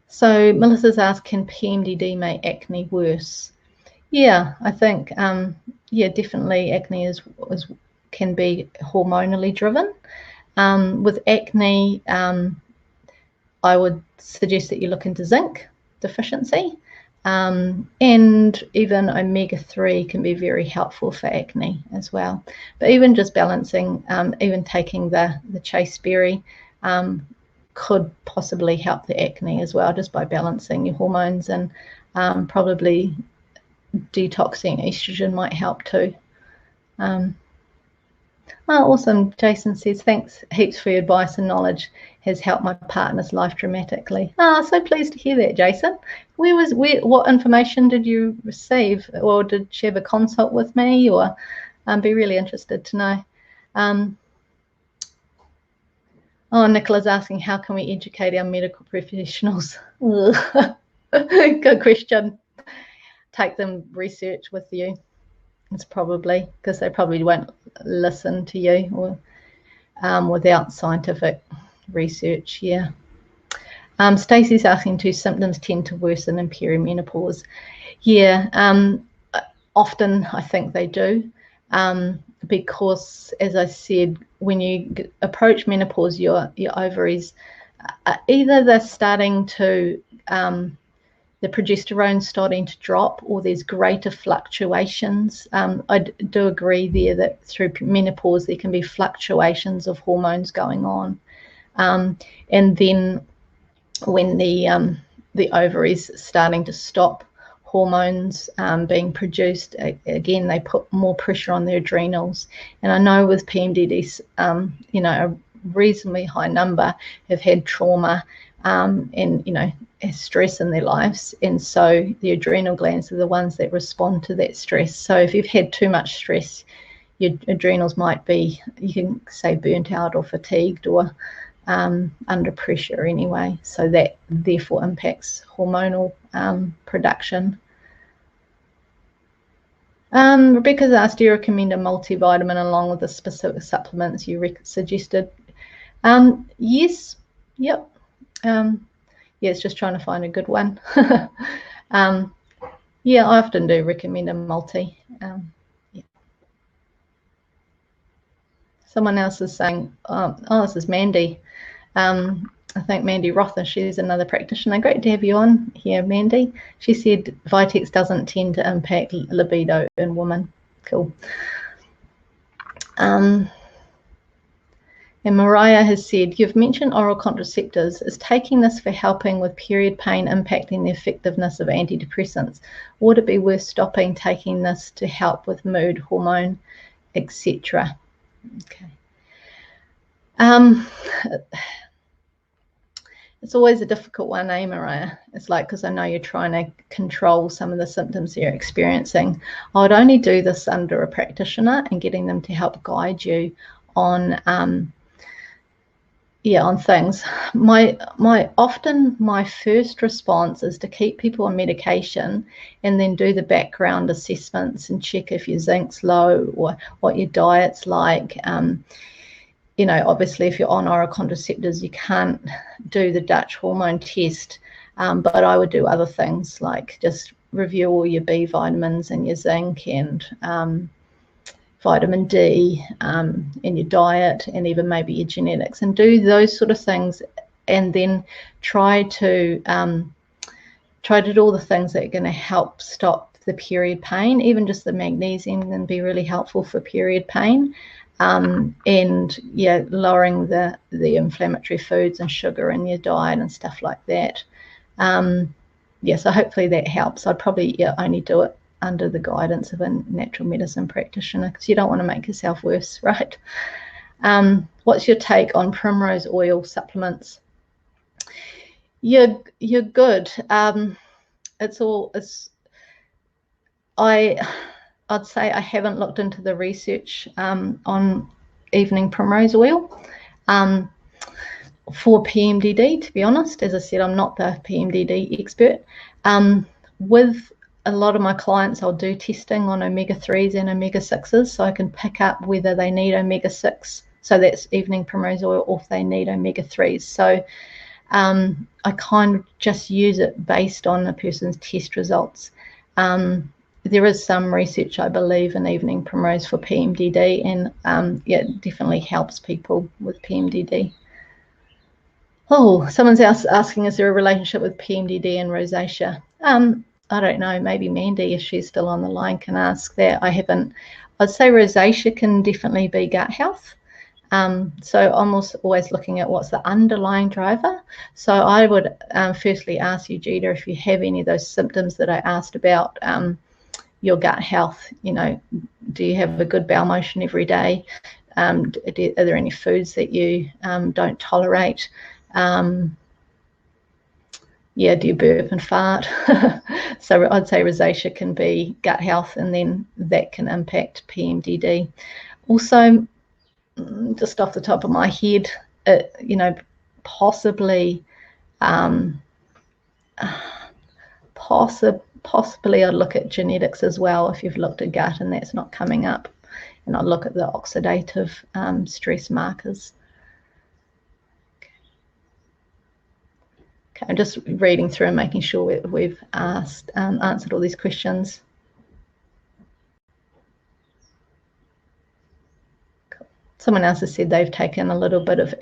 So Melissa's asked, can PMDD make acne worse? Yeah, I think, yeah, definitely acne can be hormonally driven. With acne, I would suggest that you look into zinc deficiency, and even omega-3 can be very helpful for acne as well. But even just balancing, even taking the chasteberry could possibly help the acne as well, just by balancing your hormones, and probably detoxing estrogen might help too. Oh, awesome. Jason says, thanks heaps for your advice and knowledge. Has helped my partner's life dramatically. Oh, so pleased to hear that, Jason. What information did you receive? Or did she have a consult with me? Or be really interested to know. Oh, Nicola's asking, how can we educate our medical professionals? Good question. Take them research with you. It's probably because they probably won't listen to you, or without scientific research. Yeah. Stacey's asking, do symptoms tend to worsen in perimenopause? Yeah, often I think they do, because, as I said, when you approach menopause, your ovaries either they're starting to the progesterone's starting to drop, or there's greater fluctuations. I do agree there that through menopause there can be fluctuations of hormones going on, and then when the ovaries starting to stop hormones being produced, again they put more pressure on the adrenals. And I know with PMDD, a reasonably high number have had trauma and stress in their lives, and so the adrenal glands are the ones that respond to that stress. So if you've had too much stress, your adrenals might be, you can say, burnt out or fatigued, or under pressure anyway. So that therefore impacts hormonal production. Rebecca's asked, do you recommend a multivitamin along with the specific supplements you suggested? Yes. Yep. Yeah, it's just trying to find a good one. Yeah, I often do recommend a multi. Yeah. Someone else is saying, oh, this is Mandy. I think Mandy Rother, she's another practitioner. Great to have you on here, Mandy. She said Vitex doesn't tend to impact libido in women. Cool. And Mariah has said, you've mentioned oral contraceptives. Is taking this for helping with period pain impacting the effectiveness of antidepressants? Would it be worth stopping taking this to help with mood, hormone, etc.? Okay. It's always a difficult one, Mariah? It's like, because I know you're trying to control some of the symptoms you're experiencing. I would only do this under a practitioner and getting them to help guide you on on things. Often my first response is to keep people on medication and then do the background assessments and check if your zinc's low or what your diet's like. Obviously if you're on oral contraceptives, you can't do the Dutch hormone test, but I would do other things like just review all your B vitamins and your zinc and vitamin D in your diet, and even maybe your genetics, and do those sort of things, and then try to do all the things that are going to help stop the period pain. Even just the magnesium can be really helpful for period pain. and yeah, lowering the inflammatory foods and sugar in your diet and stuff like that. Yeah, so hopefully that helps. I'd probably only do it under the guidance of a natural medicine practitioner, because you don't want to make yourself worse, right? What's your take on primrose oil supplements? You're good. I'd say I haven't looked into the research on evening primrose oil for PMDD, to be honest. As I said, I'm not the PMDD expert. With a lot of my clients, I'll do testing on omega-3s and omega-6s, so I can pick up whether they need omega-6, so that's evening primrose oil, or if they need omega-3s. So I kind of just use it based on a person's test results. There is some research, I believe, in evening primrose for PMDD, and yeah, it definitely helps people with PMDD. Oh, someone's asking, is there a relationship with PMDD and rosacea? I don't know, maybe Mandy, if she's still on the line, can ask that. I'd say rosacea can definitely be gut health. So I'm also always looking at what's the underlying driver. So I would firstly ask you, Gita, if you have any of those symptoms that I asked about, your gut health. You know, do you have a good bowel motion every day? Are there any foods that you don't tolerate? Yeah, do you burp and fart? So I'd say rosacea can be gut health, and then that can impact PMDD. Also, just off the top of my head, you know, possibly I'd look at genetics as well if you've looked at gut and that's not coming up, and I'd look at the oxidative stress markers. Okay, I'm just reading through and making sure we've answered all these questions. Cool. Someone else has said they've taken a little bit of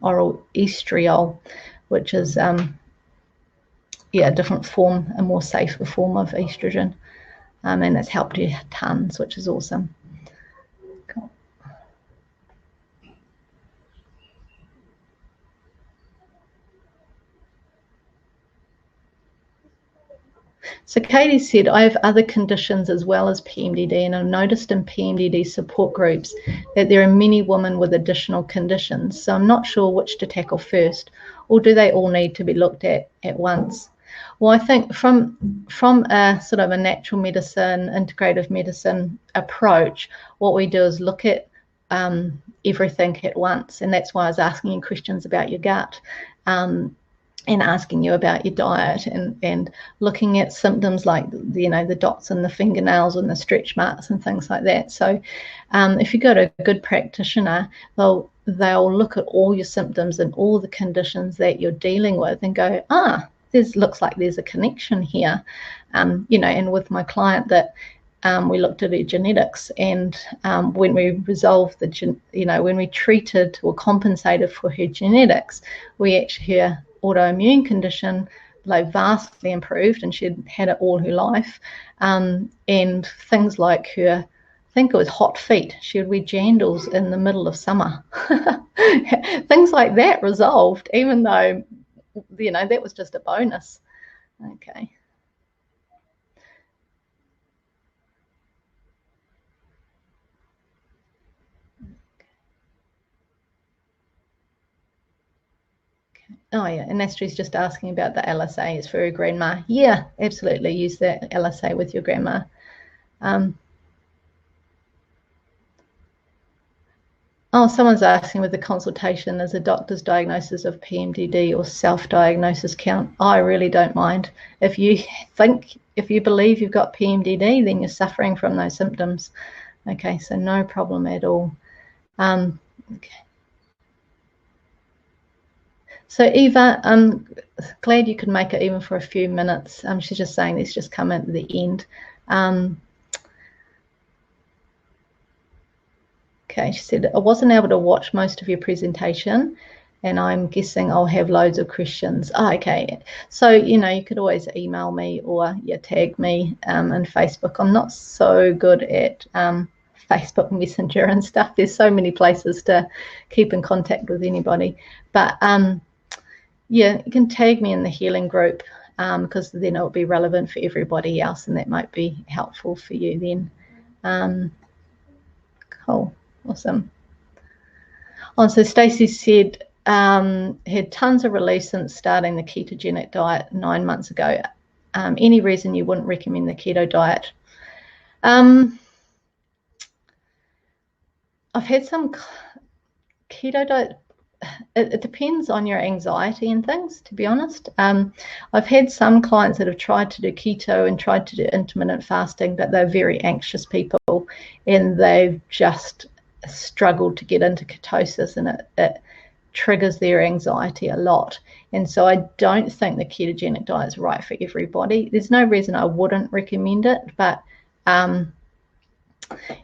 oral estriol, which is yeah, a different form, a more safer form of estrogen, and it's helped you tons, which is awesome. Cool. So Katie said, I have other conditions as well as PMDD, and I've noticed in PMDD support groups that there are many women with additional conditions. So I'm not sure which to tackle first, or do they all need to be looked at once? Well, I think from a sort of a natural medicine, integrative medicine approach, what we do is look at everything at once. And that's why I was asking you questions about your gut, and asking you about your diet, and looking at symptoms like, you know, the dots in the fingernails and the stretch marks and things like that. So if you go to a good practitioner, they'll look at all your symptoms and all the conditions that you're dealing with and go, looks like there's a connection here. You know, and with my client that we looked at her genetics, and when we resolved when we treated or compensated for her genetics, her autoimmune condition vastly improved, and she'd had it all her life. And things like her, I think it was hot feet, she would wear jandals in the middle of summer. Things like that resolved, even though, you know, that was just a bonus. Okay. Oh yeah, and Astri's just asking about the LSA. It's for her grandma. Yeah, absolutely. Use the LSA with your grandma. Someone's asking, with the consultation, is a doctor's diagnosis of PMDD or self-diagnosis count? I really don't mind. If you believe you've got PMDD, then you're suffering from those symptoms. Okay, so no problem at all. Okay. So Eva, I'm glad you could make it even for a few minutes. She's just saying this just come at the end. Okay, she said, I wasn't able to watch most of your presentation, and I'm guessing I'll have loads of questions. Okay, so, you know, you could always email me or tag me in Facebook. I'm not so good at Facebook Messenger and stuff. There's so many places to keep in contact with anybody. But yeah, you can tag me in the healing group, because then it'll be relevant for everybody else, and that might be helpful for you then. Cool, awesome. Oh, so Stacey said, had tons of relief since starting the ketogenic diet 9 months ago. Any reason you wouldn't recommend the keto diet? I've had some keto diet. It depends on your anxiety and things, to be honest. I've had some clients that have tried to do keto and tried to do intermittent fasting, but they're very anxious people, and they've just struggled to get into ketosis, and it triggers their anxiety a lot. And so I don't think the ketogenic diet is right for everybody. There's no reason I wouldn't recommend it, but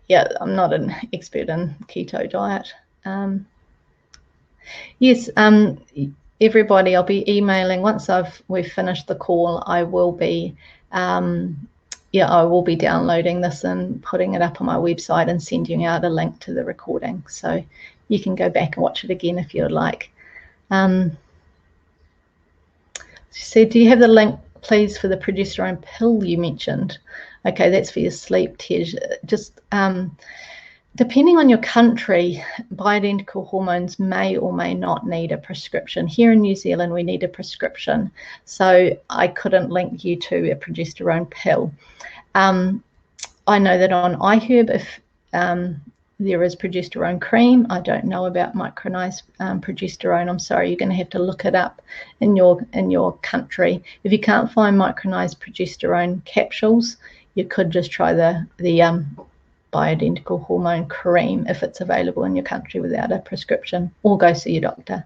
yeah, I'm not an expert in keto diet. Yes, everybody, I'll be emailing once we've finished the call. I will be I will be downloading this and putting it up on my website and sending out a link to the recording, so you can go back and watch it again if you'd like. So do you have the link, please, for the progesterone pill you mentioned? Okay, that's for your sleep, Tej. Just depending on your country, bioidentical hormones may or may not need a prescription. Here in New Zealand, we need a prescription, so I couldn't link you to a progesterone pill. I know that on iHerb, if there is progesterone cream. I don't know about micronized progesterone. I'm sorry, you're going to have to look it up in your country. If you can't find micronized progesterone capsules, you could just try the bioidentical hormone cream if it's available in your country without a prescription, or go see your doctor.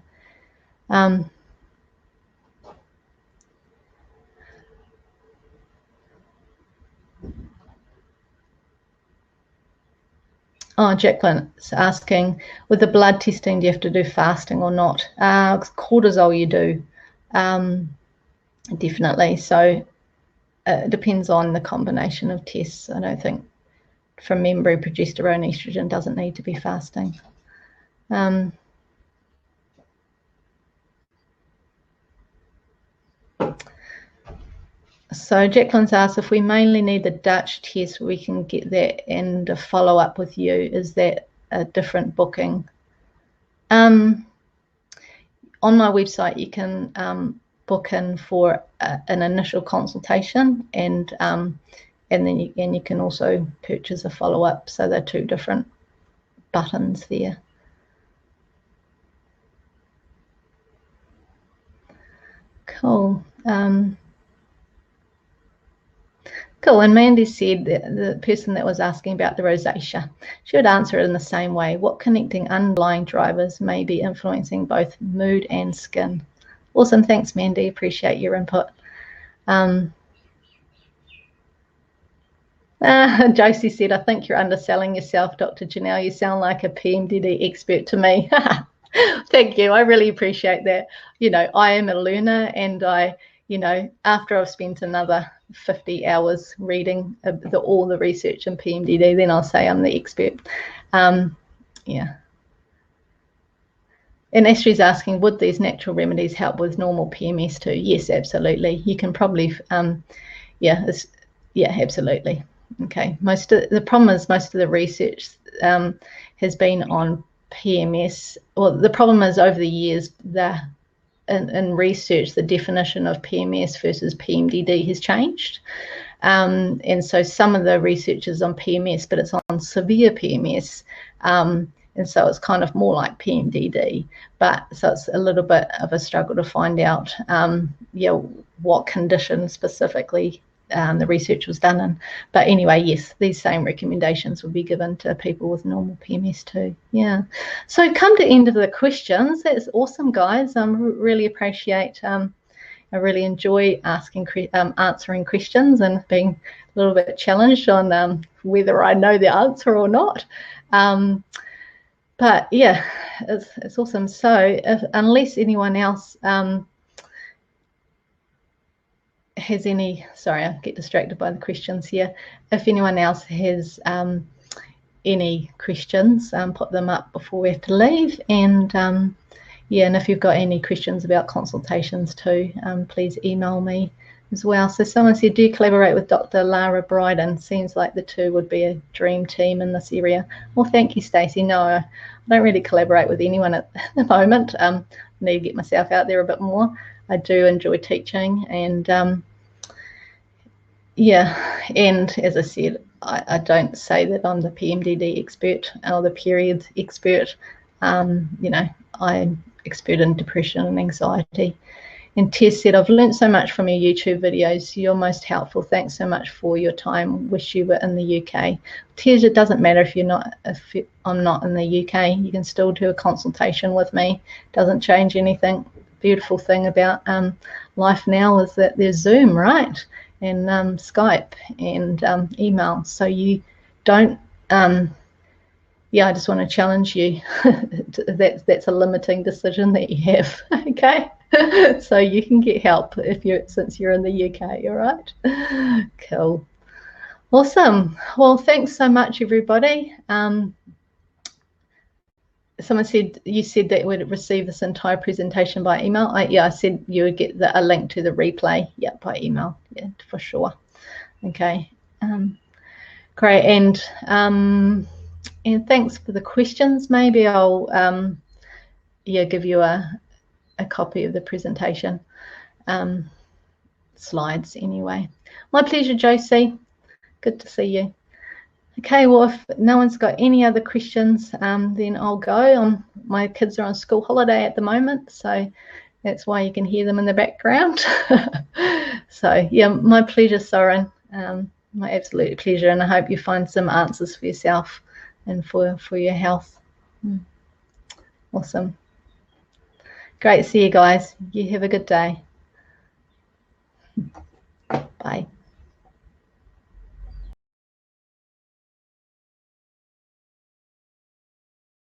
Oh, Jacqueline's asking, with the blood testing, do you have to do fasting or not? Cortisol you do, definitely. So it depends on the combination of tests. I don't think, from memory, progesterone, estrogen doesn't need to be fasting. So Jacqueline's asked, if we mainly need the Dutch test, we can get that and a follow-up with you. Is that a different booking? On my website, you can book in for an initial consultation, and then you can also purchase a follow-up. So they're two different buttons there. Cool. Cool. And Mandy said that the person that was asking about the rosacea, she would answer it in the same way. What connecting underlying drivers may be influencing both mood and skin? Awesome. Thanks, Mandy. Appreciate your input. Josie said, I think you're underselling yourself, Dr. Janelle. You sound like a PMDD expert to me. Thank you. I really appreciate that. You know, I am a learner, and after I've spent another 50 hours reading all the research in PMDD, then I'll say I'm the expert. Yeah. And Astri's asking, would these natural remedies help with normal PMS too? Yes, absolutely. You can probably, yeah, absolutely. Okay. The problem is most of the research has been on PMS. Well, the problem is over the years, in research, the definition of PMS versus PMDD has changed. And so some of the research is on PMS, but it's on severe PMS. And so it's kind of more like PMDD. So it's a little bit of a struggle to find out, what condition specifically the research was done in. But anyway, yes, these same recommendations will be given to people with normal PMS too. Yeah. So come to the end of the questions. That's awesome, guys. Really appreciate. I really enjoy answering questions and being a little bit challenged on whether I know the answer or not. But yeah, it's awesome. So unless anyone else has any, sorry, I get distracted by the questions here. If anyone else has any questions, put them up before we have to leave. And yeah, and if you've got any questions about consultations too, please email me as well. So someone said, do you collaborate with Dr. Lara Bryden? Seems like the two would be a dream team in this area. Well, thank you, Stacey. No, I don't really collaborate with anyone at the moment. I need to get myself out there a bit more. I do enjoy teaching, and yeah, and as I said, I don't say that I'm the PMDD expert or the periods expert. You know, I'm expert in depression and anxiety. And Tess said, I've learned so much from your YouTube videos. You're most helpful. Thanks so much for your time. Wish you were in the UK. Tess, it doesn't matter if I'm not in the UK. You can still do a consultation with me. Doesn't change anything. Beautiful thing about life now is that there's Zoom, right? And Skype and email. So you don't yeah, I just want to challenge you. That's a limiting decision that you have. Okay. So you can get help since you're in the UK, all right? Cool. Awesome. Well, thanks so much, everybody. Someone said, you said that would receive this entire presentation by email. Yeah, I said you would get a link to the replay, yeah, by email, yeah, for sure. Okay, great, and thanks for the questions. Maybe I'll yeah, give you a copy of the presentation slides anyway. My pleasure, Josie. Good to see you. Okay, well, if no one's got any other questions, then I'll go. My kids are on school holiday at the moment, so that's why you can hear them in the background. So, yeah, my pleasure, Soren. My absolute pleasure, and I hope you find some answers for yourself and for your health. Awesome. Great to see you guys. You have a good day. Bye.